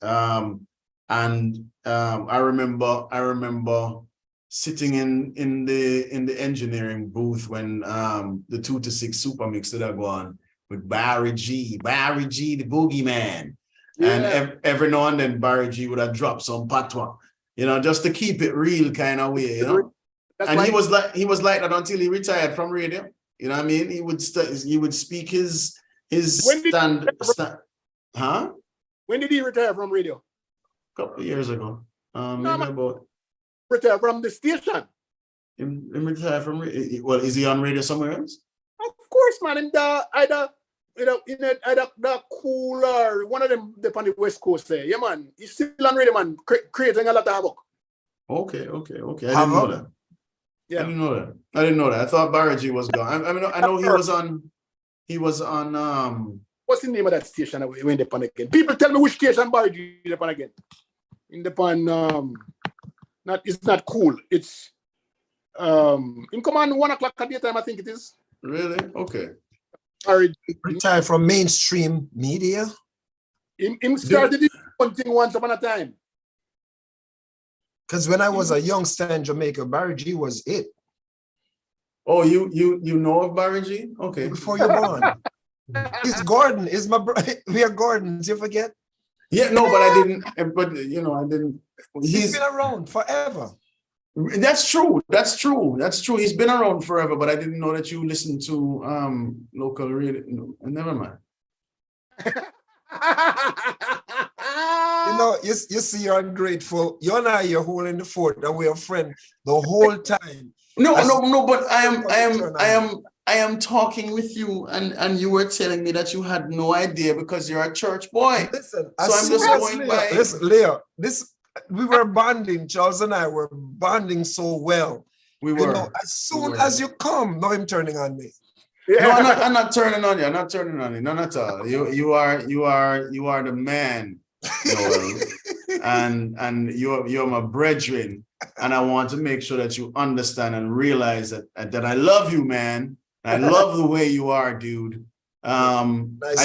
Speaker 1: I remember sitting in the engineering booth when the 2 to 6 super mix that are going with Barry G, the boogeyman.
Speaker 3: Yeah.
Speaker 1: And every now and then Barry G would have dropped some patois, just to keep it real kind of way,
Speaker 3: That's
Speaker 1: and
Speaker 3: why
Speaker 1: he was like that until he retired from radio. You know what I mean? He would speak his stand. Huh?
Speaker 3: When did he retire from radio?
Speaker 1: A couple of years ago.
Speaker 3: No,
Speaker 1: Maybe
Speaker 3: man.
Speaker 1: about.
Speaker 3: Retire from the station.
Speaker 1: Him retire from radio. Well, is he on radio somewhere else?
Speaker 3: Of course, man. In the either the Cool or one of them on the West Coast there. Yeah, man. He's still on radio, man. Creating a lot of havoc.
Speaker 1: Okay. I didn't know that.
Speaker 3: Yeah.
Speaker 1: I didn't know that. I thought Barry G was gone. I mean, I know he was on
Speaker 3: What's the name of that station that we went upon again? People tell me which station Barry G is upon again. In the pan it's not Cool. It's in command 1 o'clock at the time, I think it is.
Speaker 1: Really? Okay.
Speaker 3: Barry
Speaker 2: Retire from mainstream media.
Speaker 3: Him started this one thing once upon a time.
Speaker 2: Because when I was a youngster in Jamaica, Barry G was it.
Speaker 1: Oh, you know of Barry G? Okay.
Speaker 2: Before you're born. He's Gordon. Is my we are Gordons, you forget?
Speaker 1: Yeah, no, but I didn't. But I didn't.
Speaker 2: He's been around forever.
Speaker 1: That's true. He's been around forever, but I didn't know that you listened to local radio. No, never mind.
Speaker 2: You see, you're ungrateful. You and I are holding the fort, and we're a friend the whole time.
Speaker 1: No, but I am talking with you, and you were telling me that you had no idea because you're a church boy.
Speaker 2: Listen,
Speaker 1: so I'm just going by.
Speaker 2: Listen, Leo, we were bonding. Charles and I were bonding so well.
Speaker 1: We were.
Speaker 2: As soon as you come, now I'm turning on me.
Speaker 1: Yeah. No, I'm not turning on you. I'm not turning on you. None at all. You are the man, Noel. and you're my brethren. And I want to make sure that you understand and realize that I love you, man. I love the way you are, dude.
Speaker 2: Nice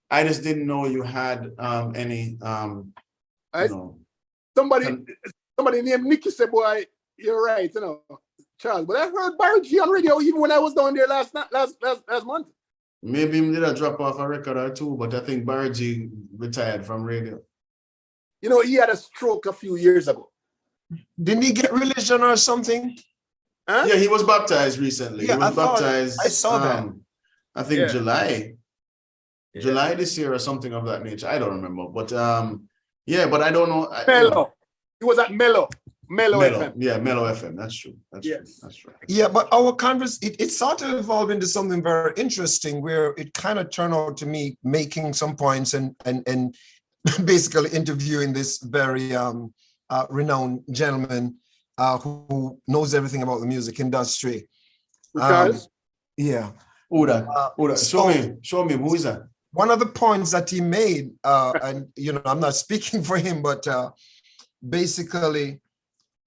Speaker 1: I just didn't know you had any
Speaker 3: Somebody named Nicky said, boy, you're right, Charles. But I heard Barry G on radio even when I was down there last month.
Speaker 1: Maybe he did a drop off a record or two, but I think Barry G retired from radio.
Speaker 3: He had a stroke a few years ago.
Speaker 2: Didn't he get religion or something?
Speaker 1: Huh? Yeah, he was baptized recently.
Speaker 2: Yeah,
Speaker 1: he was baptized.
Speaker 2: I saw that.
Speaker 1: I think July this year or something of that nature. I don't remember, but but I don't know.
Speaker 3: Mellow. He was at Mellow FM.
Speaker 1: Yeah, Mellow FM. That's true. That's true.
Speaker 2: Yeah, but our it sort of evolved into something very interesting where it kind of turned out to me making some points and basically interviewing this very renowned gentleman who knows everything about the music industry. Yeah. Show me, who is that? One of the points that he made, and I'm not speaking for him, but basically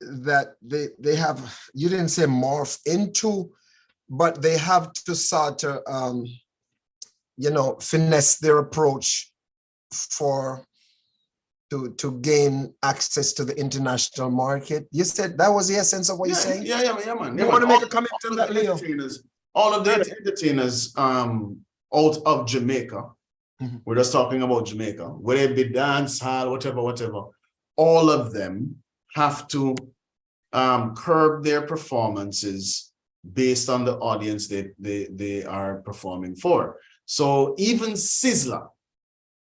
Speaker 2: that they have, you didn't say morph into, but they have to sort of, finesse their approach to gain access to the international market. You said that was the essence of what you're saying?
Speaker 1: Yeah, man.
Speaker 2: You want to make a comment on that, Leo?
Speaker 1: All of the entertainers out of Jamaica, we're just talking about Jamaica, whether it be dance hall, whatever, all of them have to curb their performances based on the audience they are performing for. So even Sizzler,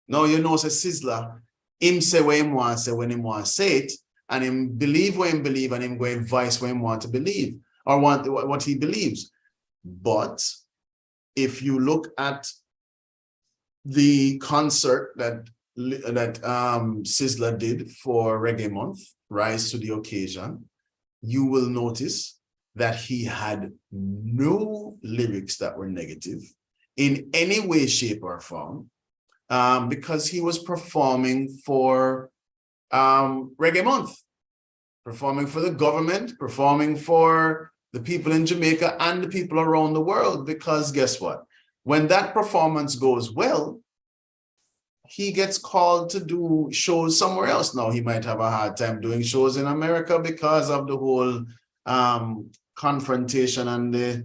Speaker 1: now say Sizzler, him say what him want to say when him want to say it, and him believe what him believe, and him go advice what him want to believe, or what he believes. But if you look at the concert that Sizzla did for Reggae Month, Rise to the Occasion, you will notice that he had no lyrics that were negative in any way, shape, or form, because he was performing for Reggae Month, performing for the government, performing for the people in Jamaica and the people around the world. Because guess what? When that performance goes well, he gets called to do shows somewhere else. Now, he might have a hard time doing shows in America because of the whole confrontation and the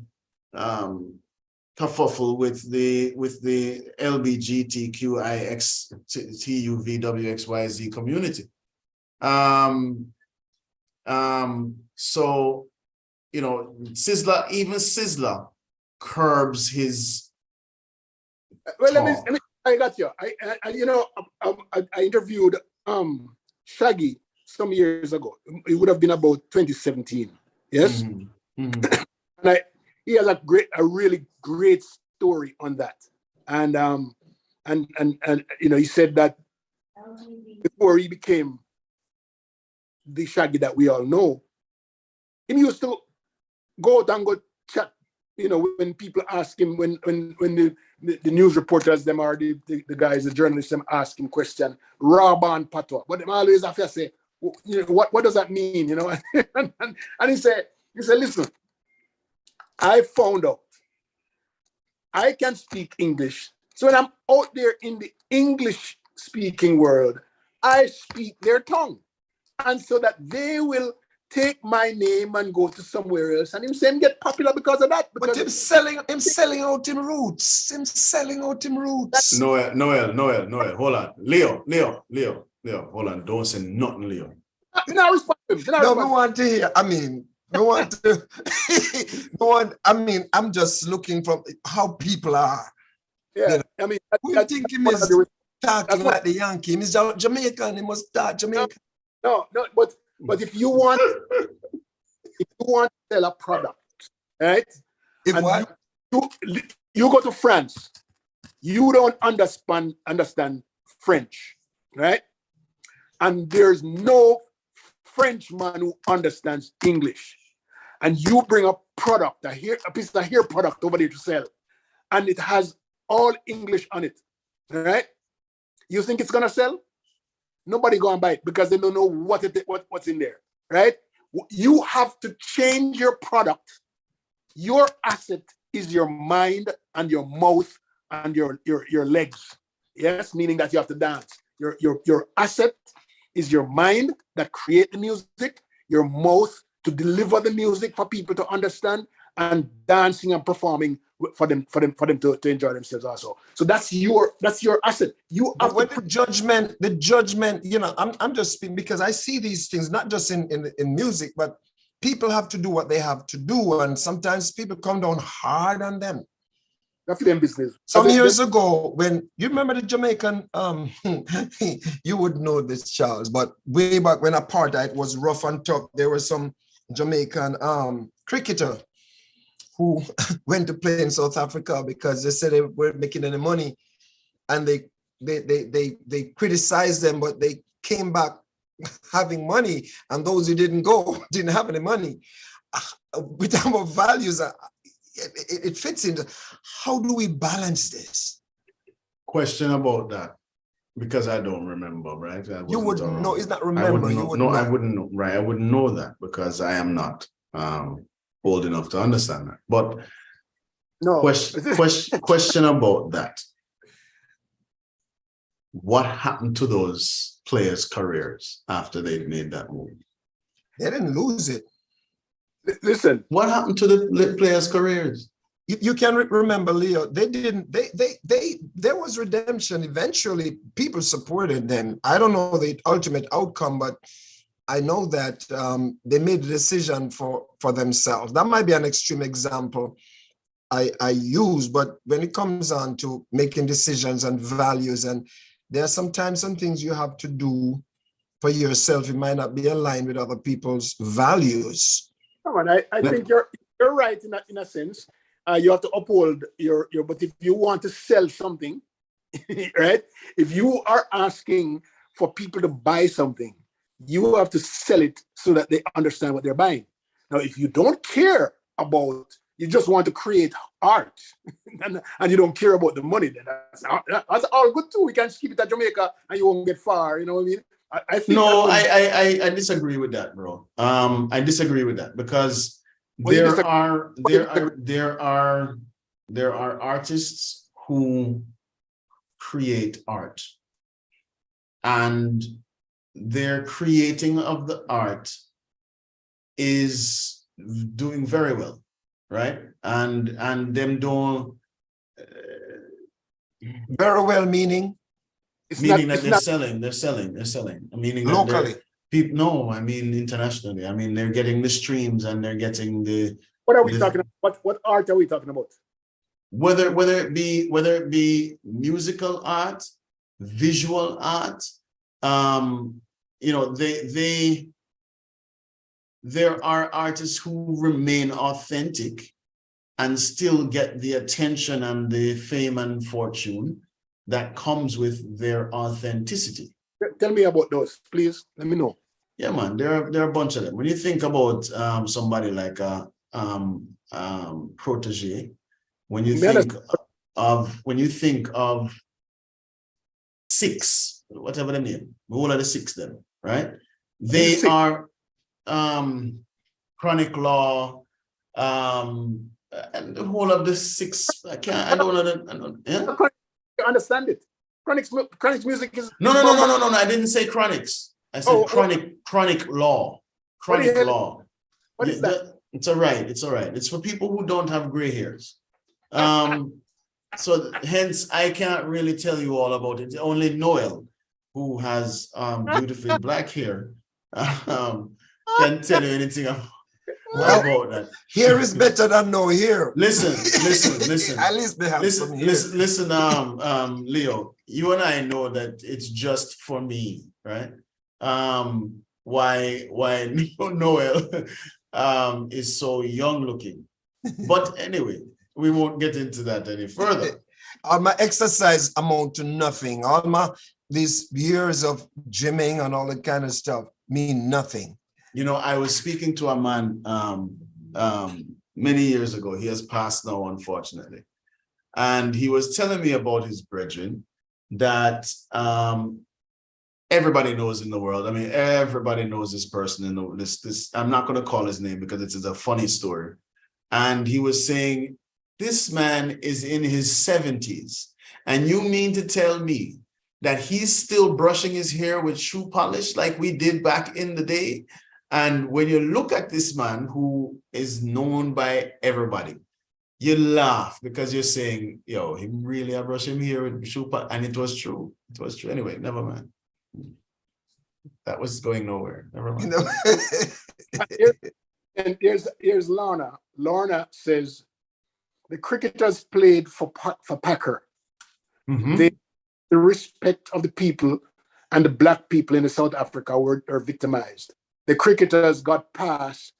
Speaker 1: kerfuffle with the LBGTQIXTUVWXYZ community. So, you know, Sizzla curbs his
Speaker 3: Well,
Speaker 1: talk.
Speaker 3: let me I got you. I interviewed Shaggy some years ago. It would have been about 2017. Yes.
Speaker 1: Mm-hmm.
Speaker 3: And he has a really great story on that. And you know, he said that before he became the Shaggy that we all know, he used to go out and go chat. You know, when people ask him, when the news reporters, them are the guys, the journalists, them ask him question, Raban Patwa. But them always have to say, you know, what does that mean? You know, and he said, listen, I found out I can speak English. So when I'm out there in the English speaking world, I speak their tongue. And so that they will take my name and go to somewhere else. And him saying get popular because of that. Because
Speaker 2: But him selling out him roots. Him selling out him roots.
Speaker 1: Noel, hold on. Leo, hold on. Don't say nothing, Leo.
Speaker 3: I mean, I respect him.
Speaker 2: No, we want to hear. I mean, we want to. I'm just looking from how people are.
Speaker 3: Yeah,
Speaker 2: You know,
Speaker 3: I mean,
Speaker 2: we think him is talking like the Yankee. He's Jamaican. He must talk Jamaican.
Speaker 3: No, but if you want to sell a product, right?
Speaker 2: If
Speaker 3: and
Speaker 2: what?
Speaker 3: You go to France, you don't understand French, right? And there's no Frenchman who understands English. And you bring a product, a piece of hair product over there to sell, and it has all English on it, right? You think it's gonna sell? Nobody go and buy it because they don't know what's in there, right? You have to change your product. Your asset is your mind and your mouth and your legs. Yes, meaning that you have to dance. Your asset is your mind that create the music, your mouth to deliver the music for people to understand, and dancing and performing for them to enjoy themselves also. So that's your asset. You have
Speaker 2: when the judgment, you know, I'm just speaking because I see these things not just in music, but people have to do what they have to do, and sometimes people come down hard on them.
Speaker 3: That's them business.
Speaker 2: Some years ago, when you remember the Jamaican, you would know this, Charles, but way back when apartheid was rough and tough, there was some Jamaican cricketer who went to play in South Africa because they said they weren't making any money, and they criticized them, but they came back having money, and those who didn't go didn't have any money. With our values, it fits in. How do we balance this?
Speaker 1: Question about that, because I don't remember, right?
Speaker 2: You would know. It's not remember. I
Speaker 1: wouldn't know, right? I wouldn't know that because I am not old enough to understand that. But
Speaker 3: no
Speaker 1: question about that. What happened to those players' careers after they made that move?
Speaker 2: They didn't lose it.
Speaker 3: Listen,
Speaker 1: what happened to the players' careers?
Speaker 2: You can remember, Leo. They didn't. There was redemption. Eventually, people supported them. I don't know the ultimate outcome, but I know that they made a decision for themselves. That might be an extreme example I use, but when it comes on to making decisions and values, and there are sometimes some things you have to do for yourself, it might not be aligned with other people's values.
Speaker 3: Come on, I think you're right in a sense. You have to uphold your. But if you want to sell something right? If you are asking for people to buy something, you have to sell it so that they understand what they're buying. Now, if you don't care about, you just want to create art and you don't care about the money, then that's all good too. We can keep it at Jamaica and you won't get far. You know what I mean? I think
Speaker 1: No, I disagree with that, bro. I disagree with that because there are artists who create art, and their creating of the art is doing very well, right? And them don't
Speaker 2: Very well meaning
Speaker 1: meaning that they're selling, meaning that
Speaker 2: locally.
Speaker 1: people. No, I mean internationally. I mean they're getting the streams and they're getting the.
Speaker 3: What are we talking about? What art are we talking about?
Speaker 1: Whether it be musical art, visual art, you know, there are artists who remain authentic and still get the attention and the fame and fortune that comes with their authenticity.
Speaker 3: Tell me about those, please. Let me know.
Speaker 1: Yeah, man, there are a bunch of them. When you think about somebody like Protege, when you think of Six, whatever the name, all of the six them, right? They are Chronic Law, and the whole of the six. I don't yeah?
Speaker 3: I understand it. Chronic's music is
Speaker 1: no. I didn't say Chronics. I said Chronic Law. Chronic Law.
Speaker 3: What is that?
Speaker 1: It's all right. It's for people who don't have gray hairs. So hence I can't really tell you all about it. Only Noel, who has beautifully black hair, can tell you anything about that.
Speaker 2: Here is better than no here.
Speaker 1: Listen.
Speaker 2: At least they have some here.
Speaker 1: Listen, Leo, you and I know that it's just for me, right? Why Noel is so young looking. But anyway, we won't get into that any further.
Speaker 2: All my exercise amount to nothing. All these years of gymming and all that kind of stuff mean nothing.
Speaker 1: You know, I was speaking to a man many years ago. He has passed now, unfortunately. And he was telling me about his brethren that everybody knows in the world. I mean, everybody knows this person in this. I'm not going to call his name because it's a funny story. And he was saying, this man is in his 70s. And you mean to tell me that he's still brushing his hair with shoe polish like we did back in the day? And when you look at this man who is known by everybody, you laugh because you're saying, yo, he really are brushing hair with shoe polish. And it was true. It was true. Anyway, never mind. That was going nowhere. Never mind.
Speaker 3: And here's Lorna. Lorna says, the cricketers played for Packer.
Speaker 1: Mm-hmm.
Speaker 3: The respect of the people and the black people in the South Africa were victimized. The cricketers got past,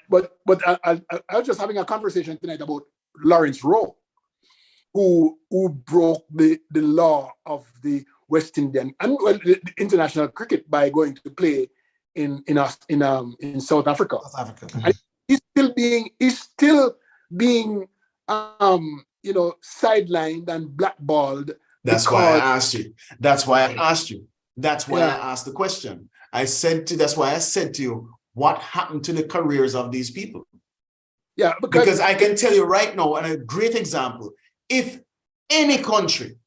Speaker 3: but I was just having a conversation tonight about Lawrence Rowe, who broke the law of the West Indian and the international cricket by going to play in South Africa.
Speaker 2: South Africa.
Speaker 3: And he's still being sidelined and blackballed.
Speaker 1: That's why I asked you. That's why I asked the question. That's why I said to you, what happened to the careers of these people?
Speaker 3: Yeah,
Speaker 1: because I can tell you right now, and a great example, if any country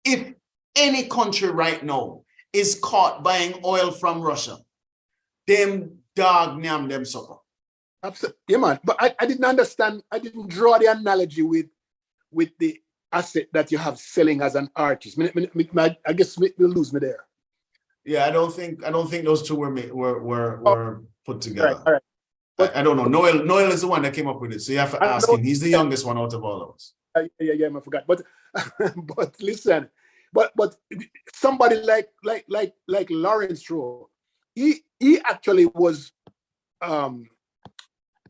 Speaker 1: right now is caught buying oil from Russia, them dog nyam them supper.
Speaker 3: Absolutely, yeah, man. But I didn't understand. I didn't draw the analogy with the asset that you have selling as an artist. I guess you'll lose me there.
Speaker 1: Yeah, I don't think those two were put together.
Speaker 3: All right. But,
Speaker 1: I don't know. Noel is the one that came up with it, so you have to ask him. He's the youngest one out of all of us.
Speaker 3: Yeah, I forgot. But but listen, but somebody like Lawrence Rowe, he actually was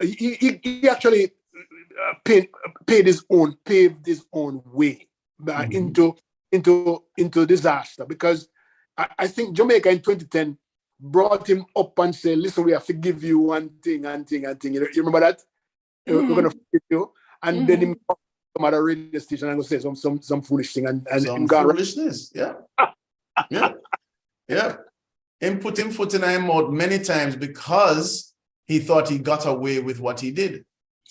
Speaker 3: he actually paved his own way into into disaster, because I think Jamaica in 2010 brought him up and said, listen, we have to give you one thing and thing and thing. You remember that? We're gonna forgive you. And then him come at a radio station and go say some foolish thing and
Speaker 1: Some
Speaker 3: him gone
Speaker 1: foolishness. Yeah. Yeah. Yeah. Him put him foot in his mouth many times because he thought he got away with what he did.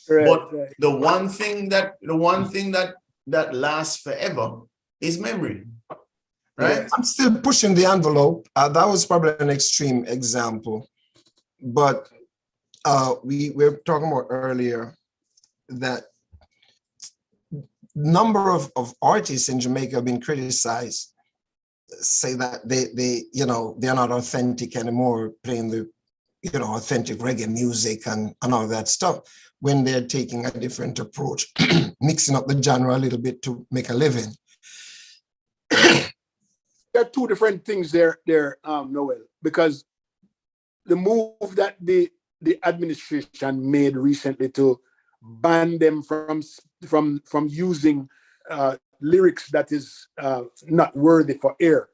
Speaker 1: But the one thing that lasts forever is memory. Right?
Speaker 2: I'm still pushing the envelope. That was probably an extreme example, but we were talking about earlier that number of artists in Jamaica have been criticized, say that they're not authentic anymore, playing the authentic reggae music and all that stuff, when they're taking a different approach, mixing up the genre a little bit to make a living.
Speaker 3: There are two different things there, Noel, because the move that the administration made recently to ban them from using lyrics that is not worthy for air,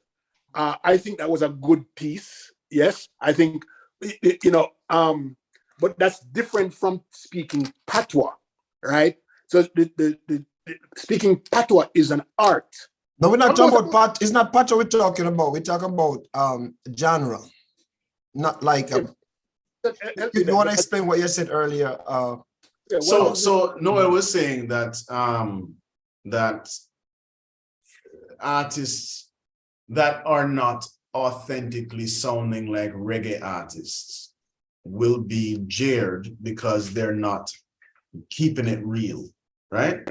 Speaker 3: I think that was a good piece. Yes, I think, but that's different from speaking patois, right? So the speaking patois is an art.
Speaker 2: No, we're not talking about it's not patois we're talking about. We're talking about genre, not like you want to explain what you said earlier.
Speaker 1: So Noel was saying that that artists that are not authentically sounding like reggae artists will be jeered because they're not keeping it real, right?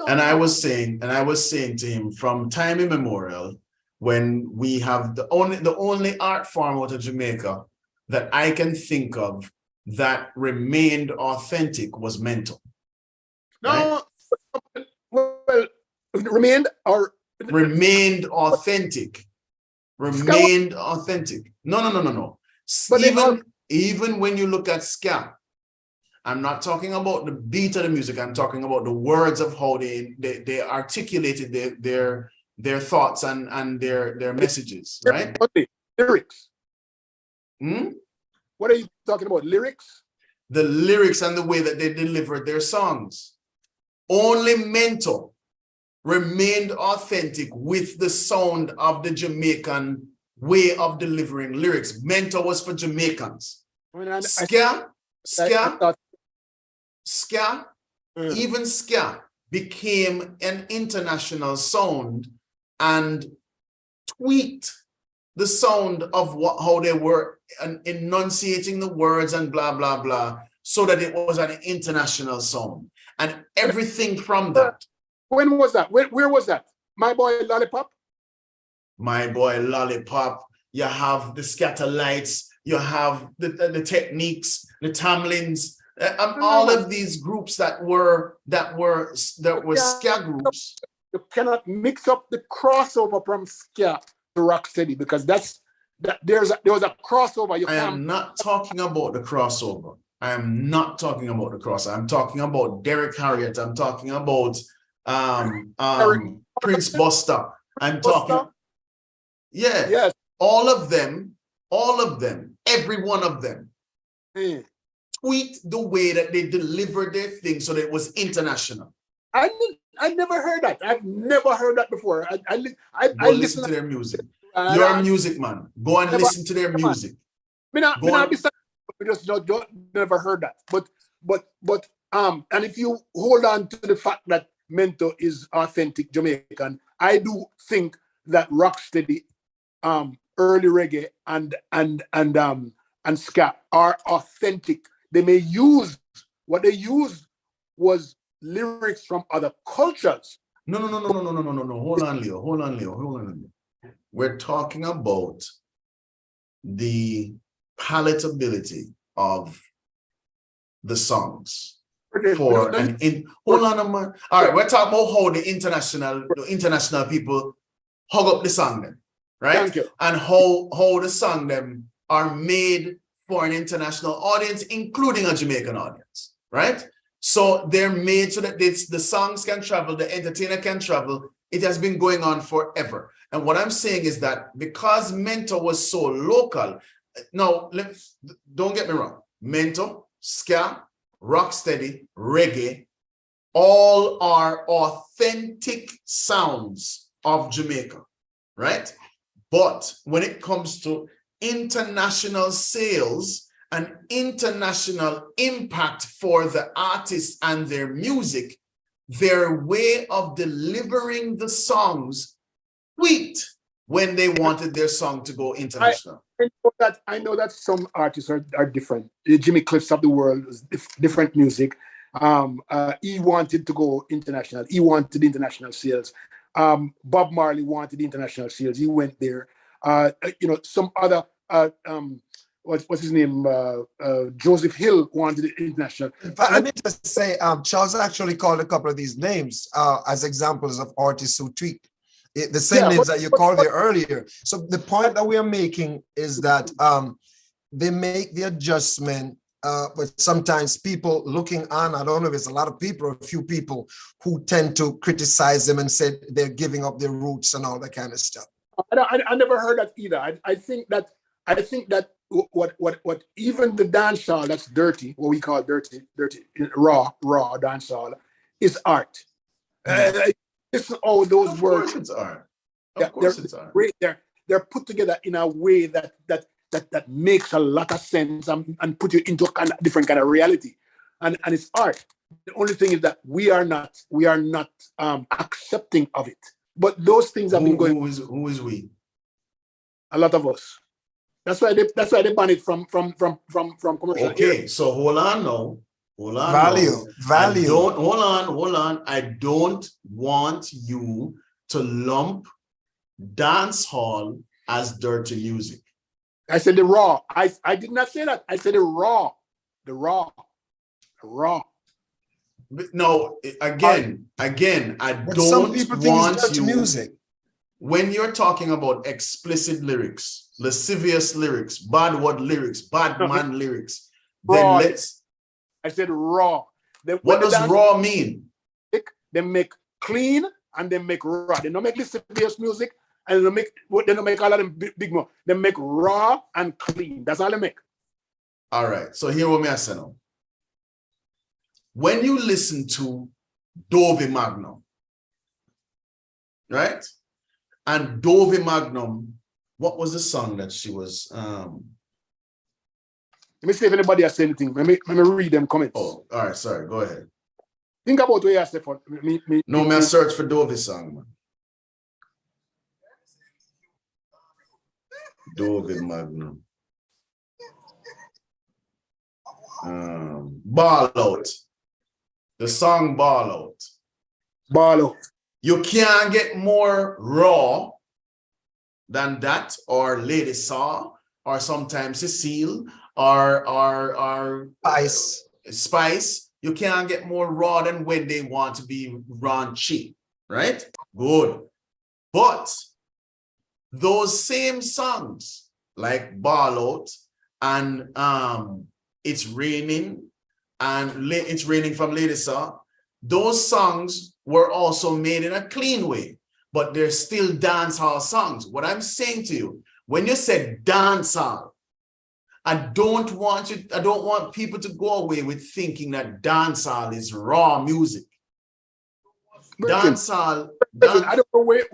Speaker 1: And I was saying to him, from time immemorial, when we have the only art form out of Jamaica that I can think of that remained authentic was mental.
Speaker 3: No, right? Well, remained
Speaker 1: authentic. Remained authentic. No. But even when you look at ska, I'm not talking about the beat of the music. I'm talking about the words of how they articulated their thoughts and their messages, right?
Speaker 3: Lyrics.
Speaker 1: Hmm?
Speaker 3: What are you talking about? Lyrics?
Speaker 1: The lyrics and the way that they delivered their songs. Only Mental remained authentic with the sound of the Jamaican way of delivering lyrics. Mental was for Jamaicans. Ska, even ska became an international sound and tweaked the sound of how they were enunciating the words and blah, blah, blah, so that it was an international sound. And everything from that.
Speaker 3: When was that? Where was that? My Boy Lollipop?
Speaker 1: My Boy Lollipop. You have the Scatterlights. You have the Techniques, the Tamlins, all of these groups that were ska groups.
Speaker 3: You cannot mix up the crossover from ska to rocksteady, because there was a crossover.
Speaker 1: I am not talking about the crossover. I'm talking about Derek Harriott. I'm talking about Prince Buster. I'm talking, yes. All of them, every one of them tweaked the way that they delivered their thing so that it was international.
Speaker 3: I never heard that. I've never heard that before. I
Speaker 1: listen to their music. You're a music man. Go and listen to their music.
Speaker 3: Just never heard that. But and if you hold on to the fact that Mento is authentic Jamaican, I do think that rocksteady, early reggae and ska are authentic. They may use what they used was lyrics from other cultures.
Speaker 1: No. Hold on, Leo. We're talking about the palatability of the songs. Hold on a minute. All right, we're talking about how the international people hug up the song then, right?
Speaker 3: Thank you.
Speaker 1: And how the song them are made for an international audience, including a Jamaican audience, right? So they're made so that the songs can travel, the entertainer can travel It has been going on forever. And what I'm saying is that because Mentor was so local, now don't get me wrong, Mentor, ska, rocksteady, reggae, all are authentic sounds of Jamaica, right? But when it comes to international sales and international impact for the artists and their music, their way of delivering the songs tweaked when they wanted their song to go international.
Speaker 3: I know that some artists are different. The Jimmy Cliffs of the world is different music. He wanted to go international. He wanted international sales. Bob Marley wanted international sales. He went there. Some other what's his name? Joseph Hill wanted international.
Speaker 2: But let me just say, Charles actually called a couple of these names as examples of artists who tweaked. The same names that you called there earlier. So the point that we are making is that they make the adjustment, but sometimes people looking on, I don't know if it's a lot of people or a few people who tend to criticize them and say they're giving up their roots and all that kind of stuff.
Speaker 3: I never heard that either. I think that what even the dancehall that's dirty, what we call dirty, raw dancehall, is art. Listen, all those
Speaker 1: Of
Speaker 3: words.
Speaker 1: course it's art. Of course it's art.
Speaker 3: They're put together in a way that makes a lot of sense and put you into a different kind of reality, and it's art. The only thing is that we are not accepting of it. But those things have been going.
Speaker 1: Who is we?
Speaker 3: A lot of us. That's why they ban it from commercial.
Speaker 1: Okay, so hold on now.
Speaker 2: Value.
Speaker 1: Hold on. I don't want you to lump dance hall as dirty music.
Speaker 3: I said the raw. I did not say that. I said the raw.
Speaker 1: No, again, I
Speaker 2: But
Speaker 1: don't
Speaker 2: some people think
Speaker 1: want
Speaker 2: it's dirty
Speaker 1: you.
Speaker 2: music.
Speaker 1: When you're talking about explicit lyrics, lascivious lyrics, bad word lyrics, bad man lyrics,
Speaker 3: Raw.
Speaker 1: then let's.
Speaker 3: I said raw.
Speaker 1: What does raw mean?
Speaker 3: They make clean and they make raw. They don't make lascivious music and they don't make all of them big more. They make raw and clean. That's all they make.
Speaker 1: All right. So here what me I say now. When you listen to Dove Magnum, right? And Dove Magnum, what was the song that she was?
Speaker 3: Let me see if anybody has said anything. Let me read them comments.
Speaker 1: Oh, all right. Sorry. Go ahead.
Speaker 3: Think about what you said for me.
Speaker 1: No, man, search for Dove song, man. Dove Magnum. Ball Out. The song Ball Out.
Speaker 3: Ball Out.
Speaker 1: You can't get more raw than that, or Lady Saw, or sometimes Cecile, or Spice. You can't get more raw than when they want to be raunchy, right? Good. But those same songs like Ball Out and It's Raining and It's Raining from Lady Saw, those songs were also made in a clean way, but they're still dancehall songs. What I'm saying to you, when you said dancehall, I don't want people to go away with thinking that dancehall is raw music. Dancehall.
Speaker 3: I don't know where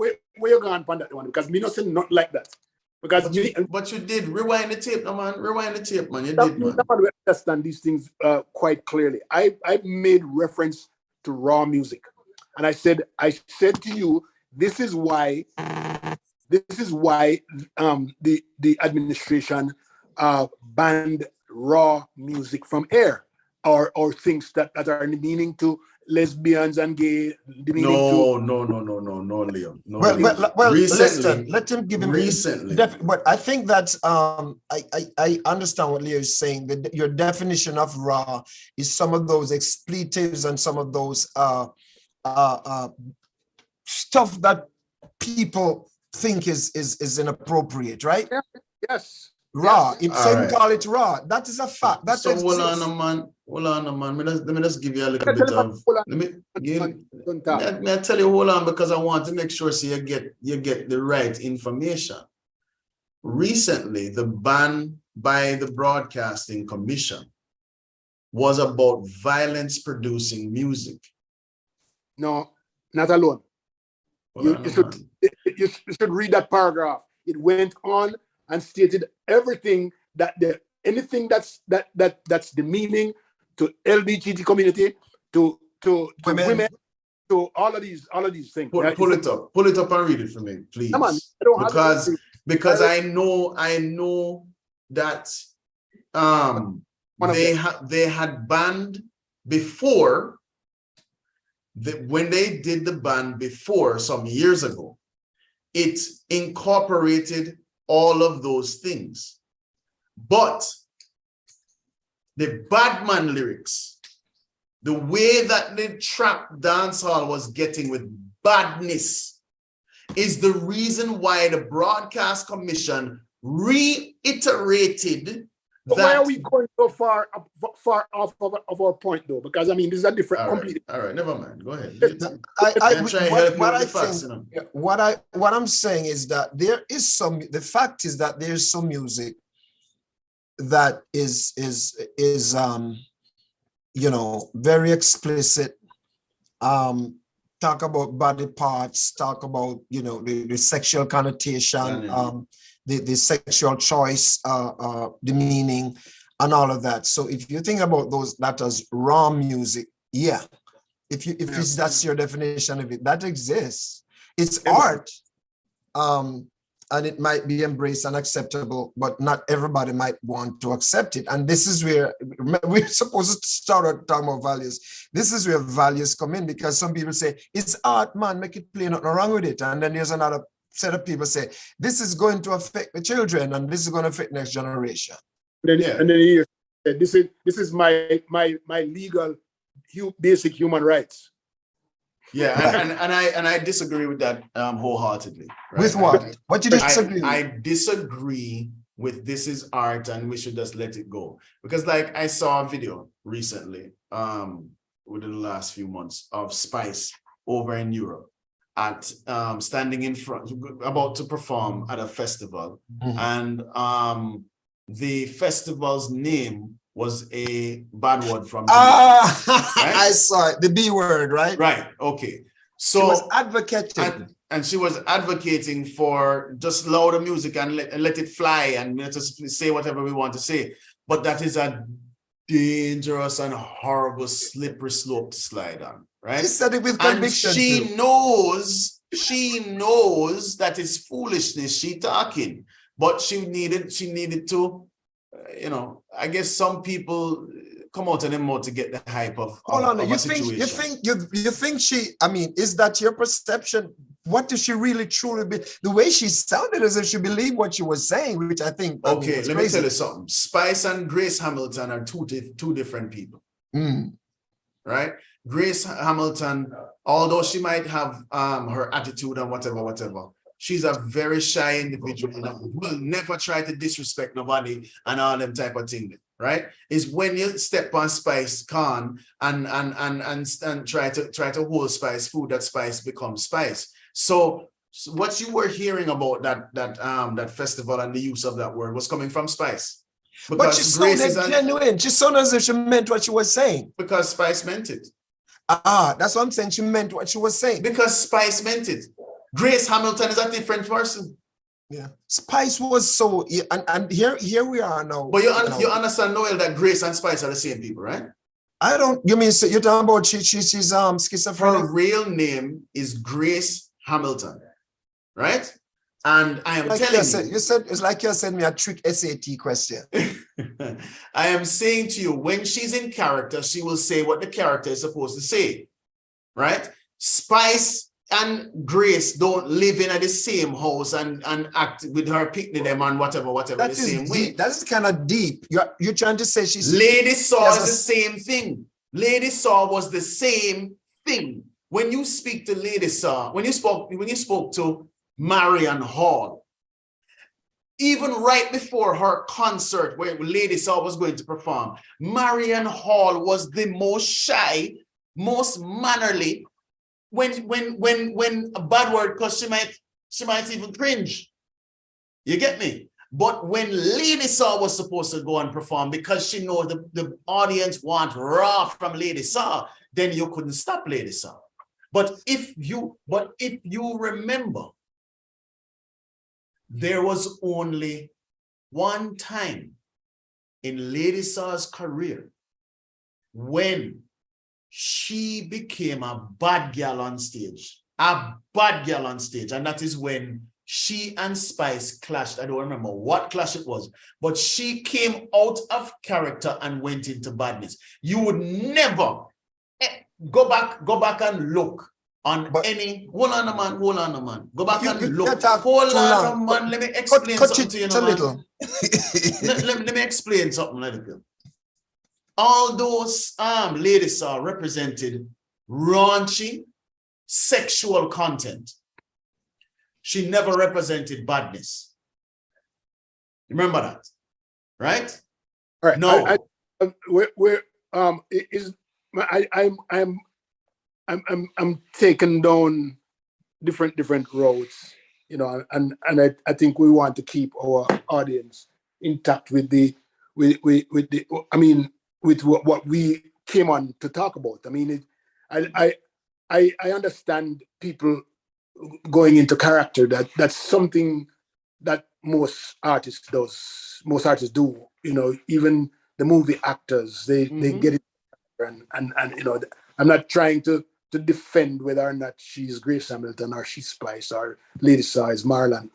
Speaker 3: you're going on that one, because me not saying not like that. Because
Speaker 1: but you did rewind the tape, no, man. Rewind the tape, man. You
Speaker 3: that,
Speaker 1: did, man.
Speaker 3: Someone will understand these things quite clearly. I made reference to raw music, and I said to you, this is why the administration banned raw music from air, or things that are meaning to lesbians and gay.
Speaker 2: Well,
Speaker 1: No, Liam. No, Liam.
Speaker 2: well,
Speaker 1: Recently,
Speaker 2: listen, let him give him
Speaker 1: recently.
Speaker 2: But I think that I understand what Leo is saying. That your definition of raw is some of those expletives and some of those stuff that people think is inappropriate, right?
Speaker 3: Yes.
Speaker 2: Raw.
Speaker 3: Yeah.
Speaker 2: So you
Speaker 1: right.
Speaker 2: call it raw. That is a fact. That
Speaker 1: So hold
Speaker 2: exists.
Speaker 1: on a man. Hold on a man. Let me just give you a little
Speaker 3: Tell
Speaker 1: bit
Speaker 3: him
Speaker 1: of.
Speaker 3: hold on,
Speaker 1: Let me give.
Speaker 3: don't talk.
Speaker 1: May I tell you, hold on, because I want to make sure so you get the right information. Recently, the ban by the Broadcasting Commission was about violence-producing music.
Speaker 3: No, not alone.
Speaker 1: Hold
Speaker 3: You,
Speaker 1: on
Speaker 3: you
Speaker 1: a
Speaker 3: should
Speaker 1: man.
Speaker 3: you should read that paragraph. It went on and stated everything that anything that's demeaning to LGBT community, to women, to all of these things.
Speaker 1: Pull it up and read it for me,
Speaker 3: Come on,
Speaker 1: please.
Speaker 3: I don't have it.
Speaker 1: Because I know that they had banned before. When they did the ban before some years ago, it incorporated all of those things. But the Badman lyrics, the way that the trap dancehall was getting with badness, is the reason why the Broadcast Commission reiterated
Speaker 3: But
Speaker 1: that.
Speaker 3: why are we going so far off of our point though? Because I mean, this is a different, completely.
Speaker 1: All right, never mind. Go ahead.
Speaker 2: What I'm saying is that there is some. The fact is that there is some music that is very explicit. Talk about body parts. Talk about the sexual connotation. The sexual choice, the meaning, and all of that. So if you think about that as raw music, yeah. If that's your definition of it, that exists. It's art, and it might be embraced and acceptable, but not everybody might want to accept it. And this is where we're supposed to start talking about values. This is where values come in, because some people say it's art, man, make it play, nothing wrong with it. And then there's another set of people say this is going to affect the children and this is going to affect next generation.
Speaker 3: And then you say, this is my legal basic human rights.
Speaker 1: Yeah, and I disagree with that wholeheartedly. Right?
Speaker 2: With what? What you disagree?
Speaker 1: I disagree with this is art and we should just let it go. Because like I saw a video recently, within the last few months, of Spice over in Europe at standing in front, about to perform at a festival. And the festival's name was a bad word from
Speaker 2: right?
Speaker 1: I
Speaker 2: saw it, the B word, right?
Speaker 1: Right, okay. So
Speaker 2: she was advocating.
Speaker 1: And she was advocating for just lower the music and let it fly and let us say whatever we want to say. But that is a dangerous and horrible slippery slope to slide on, right? She
Speaker 2: said it with conviction.
Speaker 1: And she knows that it's foolishness she talking, but she needed to, I guess some people come out of them more to get the hype of a situation.
Speaker 2: You think she, I mean, is that your perception? What does she really truly be? The way she sounded as if she believed what she was saying, which I think.
Speaker 1: Okay, let me tell you something. Spice and Grace Hamilton are two different people. Right? Grace Hamilton, although she might have her attitude and whatever, she's a very shy individual that will never try to disrespect nobody and all them type of thing. Right? Is when you step on Spice Khan and try to hold Spice food, that Spice becomes Spice. So what you were hearing about that festival and the use of that word was coming from Spice. Because
Speaker 2: but she sounded genuine. She sounded as if she meant what she was saying.
Speaker 1: Because Spice meant it.
Speaker 2: That's what I'm saying. She meant what she was saying.
Speaker 1: Because Spice meant it. Grace Hamilton is a different person.
Speaker 2: Yeah, Spice was so, and here we are now.
Speaker 1: But you understand, Noel, that Grace and Spice are the same people, right?
Speaker 2: I don't. You mean you're talking about she's schizophrenic?
Speaker 1: Her real name is Grace Hamilton, right? And I am telling
Speaker 2: you said it's like you sent me a trick SAT question.
Speaker 1: I am saying to you, when she's in character, she will say what the character is supposed to say, right? Spice and Grace don't live in the same house and act with her picnic them and whatever the same way.
Speaker 2: That is kind of deep. You're trying to say she's
Speaker 1: Lady Saw is the same thing. Lady Saw was the same thing. When you speak to Lady Saw, when you spoke to Marian Hall, even right before her concert where Lady Saw was going to perform, Marion Hall was the most shy, most mannerly. When a bad word, because she might even cringe. You get me? But when Lady Saw was supposed to go and perform, because she know the audience want raw from Lady Saw, then you couldn't stop Lady Saw. But if you remember, there was only one time in Lady Saw's career when she became a bad girl on stage. A bad girl on stage. And that is when she and Spice clashed. I don't remember what clash it was, but she came out of character and went into badness. You would never go back and look on any. Hold on, man. Go back and look. Hold on, man. Let me explain something to you, man. Let me explain something, little. All those ladies are represented raunchy sexual content. She never represented badness. Remember that, right?
Speaker 3: All right.
Speaker 1: No.
Speaker 3: I'm taking down different roads, you know, and I think we want to keep our audience intact with what we came on to talk about. I mean, I understand people going into character. That's something that most artists do. You know, even the movie actors, they get it, and you know, I'm not trying to defend whether or not she's Grace Hamilton or she's Spice or Lady Size, Marlon.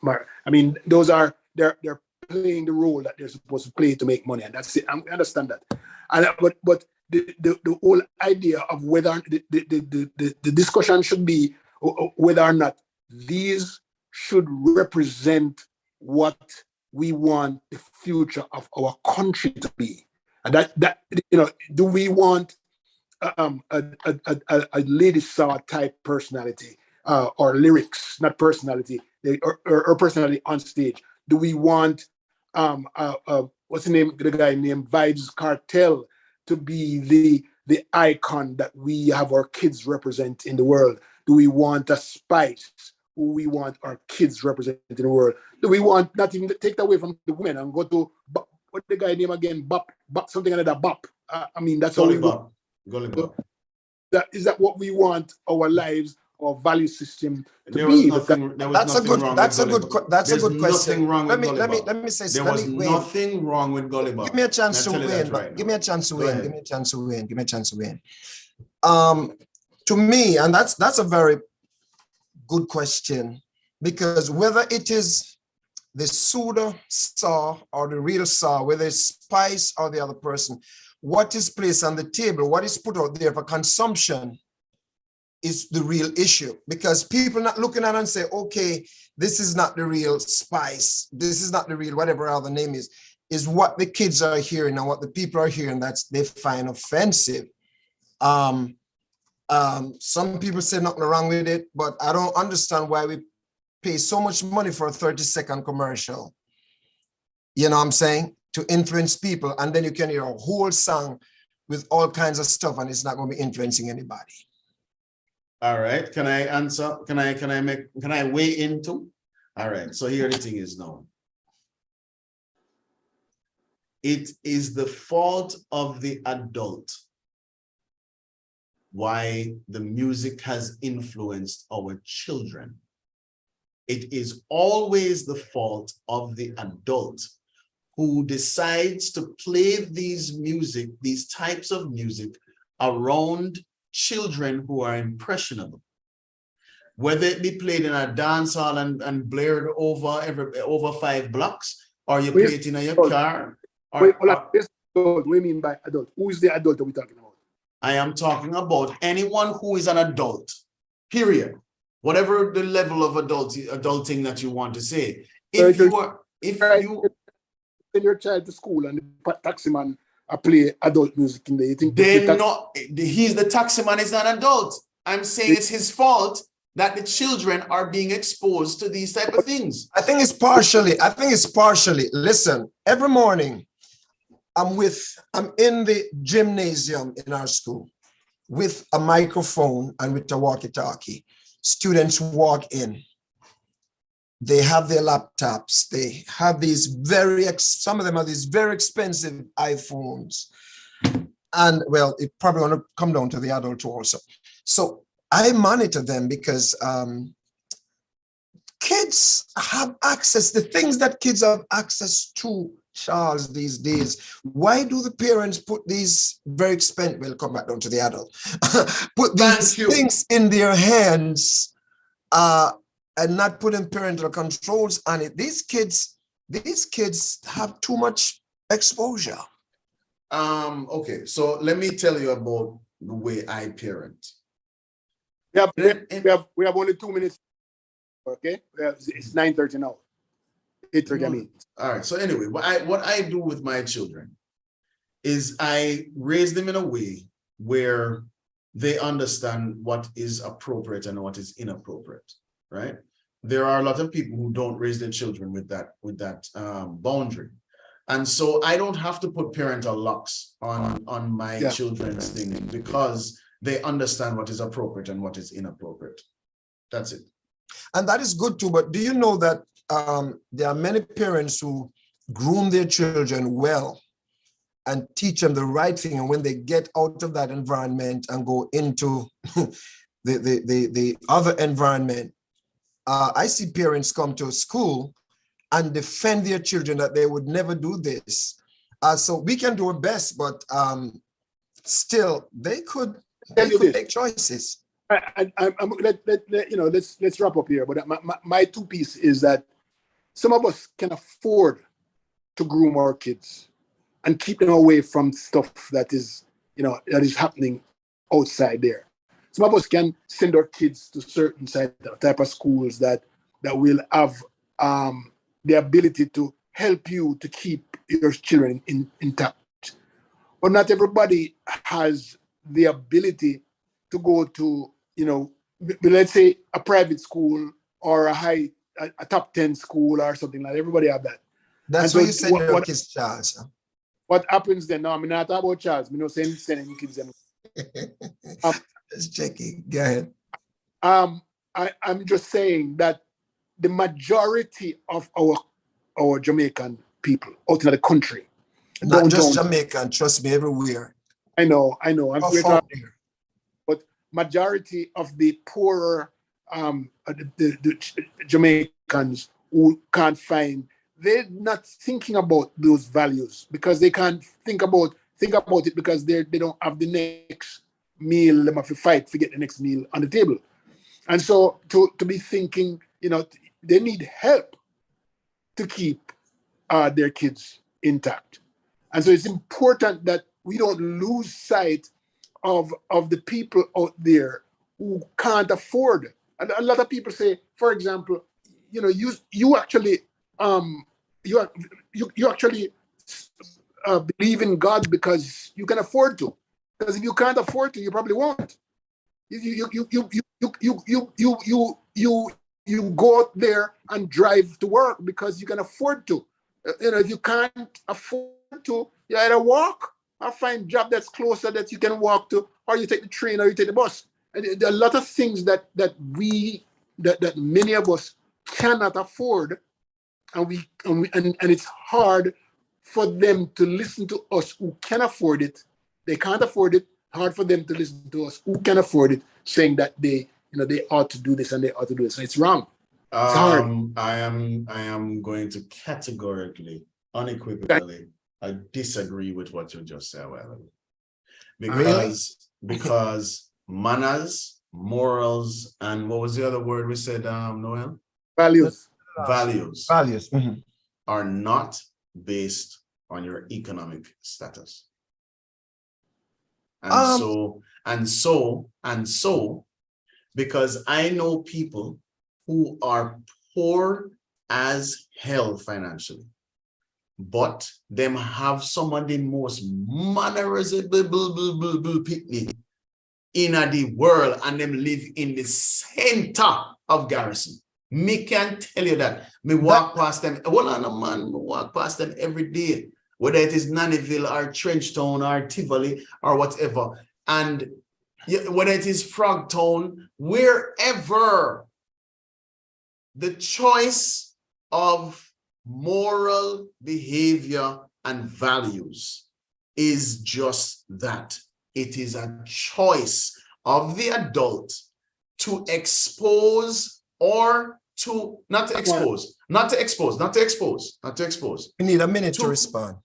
Speaker 3: I mean, they're playing the role that they're supposed to play to make money, and that's it. I understand that. And but the whole idea of whether the discussion should be whether or not these should represent what we want the future of our country to be, and that you know, do we want a Lady Saw type personality or lyrics, not personality, or personality on stage? Do we want what's the name? The guy named Vibes Cartel to be the icon that we have our kids represent in the world? Do we want a Spice who we want our kids represent in the world? Do we want not even take that away from the women and go to what the guy name again? Bop, something like that. Bop. I mean, that's how we want. Is that what we want our lives, our value system to be?
Speaker 2: That's a good question. Let me say
Speaker 1: there was nothing wrong with Gully Bop.
Speaker 2: Give me a chance to win. Give me a chance to win. To me, and that's a very good question, because whether it is the pseudo Saw or the real Saw, whether it's Spice or the other person, what is placed on the table, what is put out there for consumption is the real issue, because people not looking at it and say, okay, this is not the real Spice, this is not the real whatever other name is what the kids are hearing and what the people are hearing that they find offensive. Some people say nothing wrong with it, but I don't understand why we pay so much money for a 30-second commercial. You know what I'm saying? To influence people, and then you can hear a whole song with all kinds of stuff, and it's not going to be influencing anybody.
Speaker 1: All right. Can I answer? Can I weigh into? All right. So here the thing is now. It is the fault of the adult why the music has influenced our children. It is always the fault of the adult who decides to play these types of music around children who are impressionable. Whether it be played in a dance hall and blared over 5 blocks, or you play it in your car.
Speaker 3: What do you mean by adult? Who is the adult that we're talking about?
Speaker 1: I am talking about anyone who is an adult, period. Whatever the level of adulting that you want to say. If you
Speaker 3: send your child to school and the taxi man play adult music in there, you think
Speaker 1: he's the taxi man is not adult. I'm saying it's his fault that the children are being exposed to these type of things.
Speaker 2: I think it's partially. Listen, every morning I'm in the gymnasium in our school with a microphone and with a walkie-talkie. Students walk in. They have their laptops. They have these some of them have these very expensive iPhones. And well, it probably want to come down to the adult also. So I monitor them because kids have access, the things that kids have access to, Charles, these days. Why do the parents put these very expensive, we'll come back down to the adult, put these things in their hands and not putting parental controls on it? These kids have too much exposure.
Speaker 1: Okay, so let me tell you about the way I parent.
Speaker 3: We have only 2 minutes. Okay, it's 9:30 now. 8:30, I mean.
Speaker 1: All right. So anyway, what I do with my children is I raise them in a way where they understand what is appropriate and what is inappropriate. Right? There are a lot of people who don't raise their children with that boundary. And so I don't have to put parental locks on my children's thing because they understand what is appropriate and what is inappropriate. That's it.
Speaker 2: And that is good too. But do you know that there are many parents who groom their children well and teach them the right thing, and when they get out of that environment and go into the other environment, I see parents come to school and defend their children that they would never do this. So we can do our best, but still they could make choices.
Speaker 3: Let's wrap up here. But my two piece is that some of us can afford to groom our kids and keep them away from stuff that is happening outside there. Some of us can send our kids to certain type of schools that will have the ability to help you to keep your children intact. But not everybody has the ability to go to, let's say a private school or a top 10 school or something like that. Everybody have that.
Speaker 2: That's what you said your kids, Charles.
Speaker 3: What happens then? No, I'm not talking about Charles. I'm not saying sending kids.
Speaker 2: Just checking. Go ahead.
Speaker 3: I'm just saying that the majority of our Jamaican people out in the country,
Speaker 2: not just Jamaican, trust me, everywhere.
Speaker 3: I know. But majority of the poorer the Jamaicans who can't find, they're not thinking about those values because they can't think about it because they don't have the next meal. They have to fight to get the next meal on the table. And so to be thinking, they need help to keep their kids intact. And so it's important that we don't lose sight of the people out there who can't afford. And a lot of people say, for example, you actually believe in God because you can afford to. Because if you can't afford to, you probably won't. You go out there and drive to work because you can afford to. If you can't afford to, you either walk or find a job that's closer that you can walk to, or you take the train or you take the bus. And there are a lot of things that many of us cannot afford, and it's hard for them to listen to us who can afford it. They can't afford it. Hard for them to listen to us who can afford it, saying that they ought to do this and they ought to do this. So it's wrong. It's hard.
Speaker 1: I am going to categorically, unequivocally, I disagree with what you just said a while ago. Because manners, morals, and what was the other word we said, Noel?
Speaker 3: Values
Speaker 2: Mm-hmm.
Speaker 1: are not based on your economic status. And so, because I know people who are poor as hell financially, but them have some of the most mannerisable pitney in the world and them live in the center of Garrison. Me can tell you that. Me walk past them. Hold on, man. Me walk past them every day, whether it is Nannyville or Trenchtown or Tivoli or whatever. And whether it is Frogtown, wherever the choice of moral behavior and values is just that. It is a choice of the adult to expose or to not to expose.
Speaker 2: We need a minute to respond.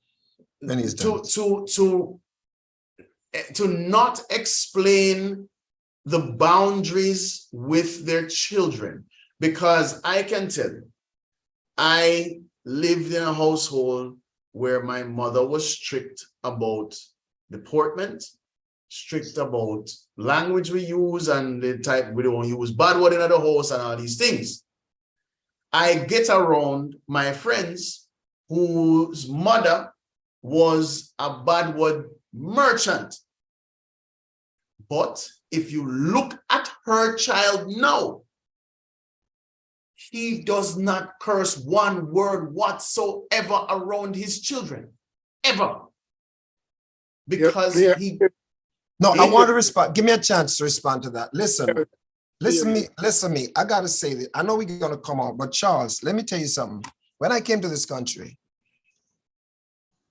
Speaker 2: Then he's done.
Speaker 1: To not explain the boundaries with their children. Because I can tell you, I lived in a household where my mother was strict about deportment, strict about language we use and the type we don't use bad word in the house and all these things. I get around my friends whose mother was a bad word merchant. But if you look at her child now, he does not curse one word whatsoever around his children, ever. Because
Speaker 2: No, I want to respond. Give me a chance to respond to that. Listen me. I got to say that. I know we're going to come out, but Charles, let me tell you something. When I came to this country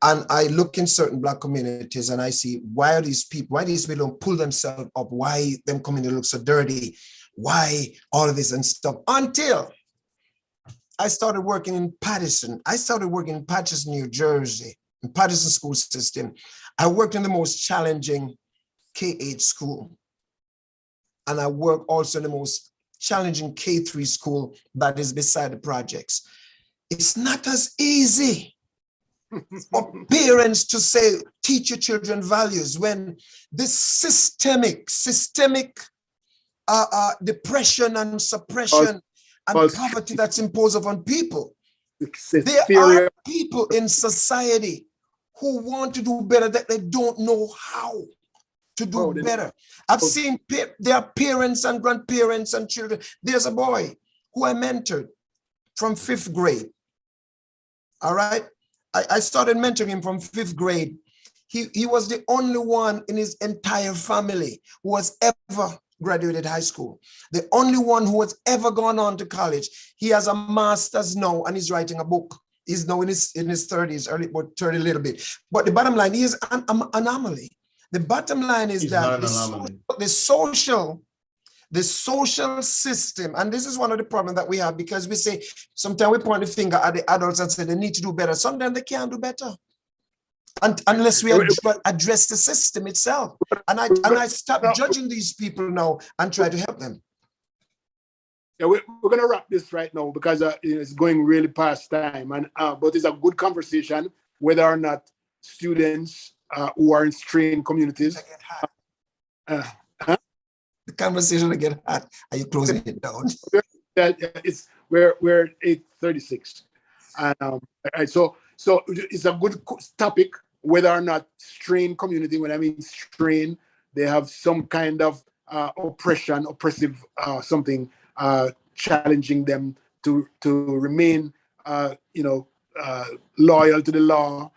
Speaker 2: and I look in certain Black communities and I see why these people don't pull themselves up, why them community look so dirty, why all of this and stuff, until I started working in Paterson. New Jersey, in Paterson school system. I worked in the most challenging K-8 school. And I work also in the most challenging K-3 school that is beside the projects. It's not as easy for parents to say, teach your children values when this systemic depression and suppression and poverty that's imposed upon people. There are people in society who want to do better that they don't know how to do better. I've seen their parents and grandparents and children. There's a boy who I mentored from 5th grade. All right. I started mentoring him from 5th grade. He was the only one in his entire family who was ever graduated high school. The only one who has ever gone on to college. He has a master's now and he's writing a book. He's now in his 30s, early, but 30 a little bit. But the bottom line, he is an anomaly. The bottom line is that the social system, and this is one of the problems that we have, because we say, sometimes we point the finger at the adults and say they need to do better. Sometimes they can't do better. And unless we address the system itself. And I stop judging these people now and try to help them.
Speaker 3: Yeah, we're going to wrap this right now because it's going really past time. And but it's a good conversation, whether or not students who are in strained communities.
Speaker 2: The conversation again hot. Are you closing it down?
Speaker 3: We're at 8:36, and so it's a good topic. Whether or not strained community, when I mean strained, they have some kind of oppressive something challenging them to remain, loyal to the law,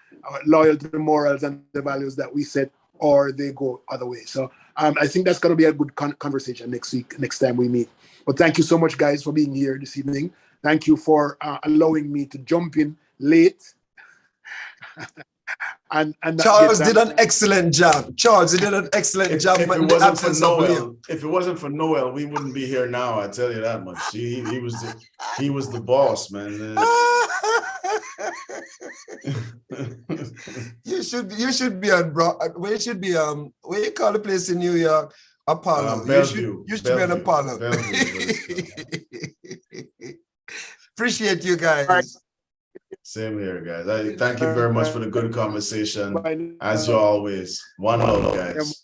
Speaker 3: loyal to the morals and the values that we set, or they go other way. So I think that's going to be a good conversation next time we meet. But thank you so much, guys, for being here this evening. Thank you for allowing me to jump in late. and
Speaker 2: Charles did an excellent job. Charles did an excellent job.
Speaker 1: If it wasn't for Noel, we wouldn't be here now. I tell you that much. He was the boss, man. You should be on where should be where you call the place in New York? Apollo.
Speaker 2: Bellevue. You should be on Apollo. Appreciate you guys.
Speaker 3: Right.
Speaker 1: Same here, guys. I thank you very much for the good conversation. As always. One love, guys.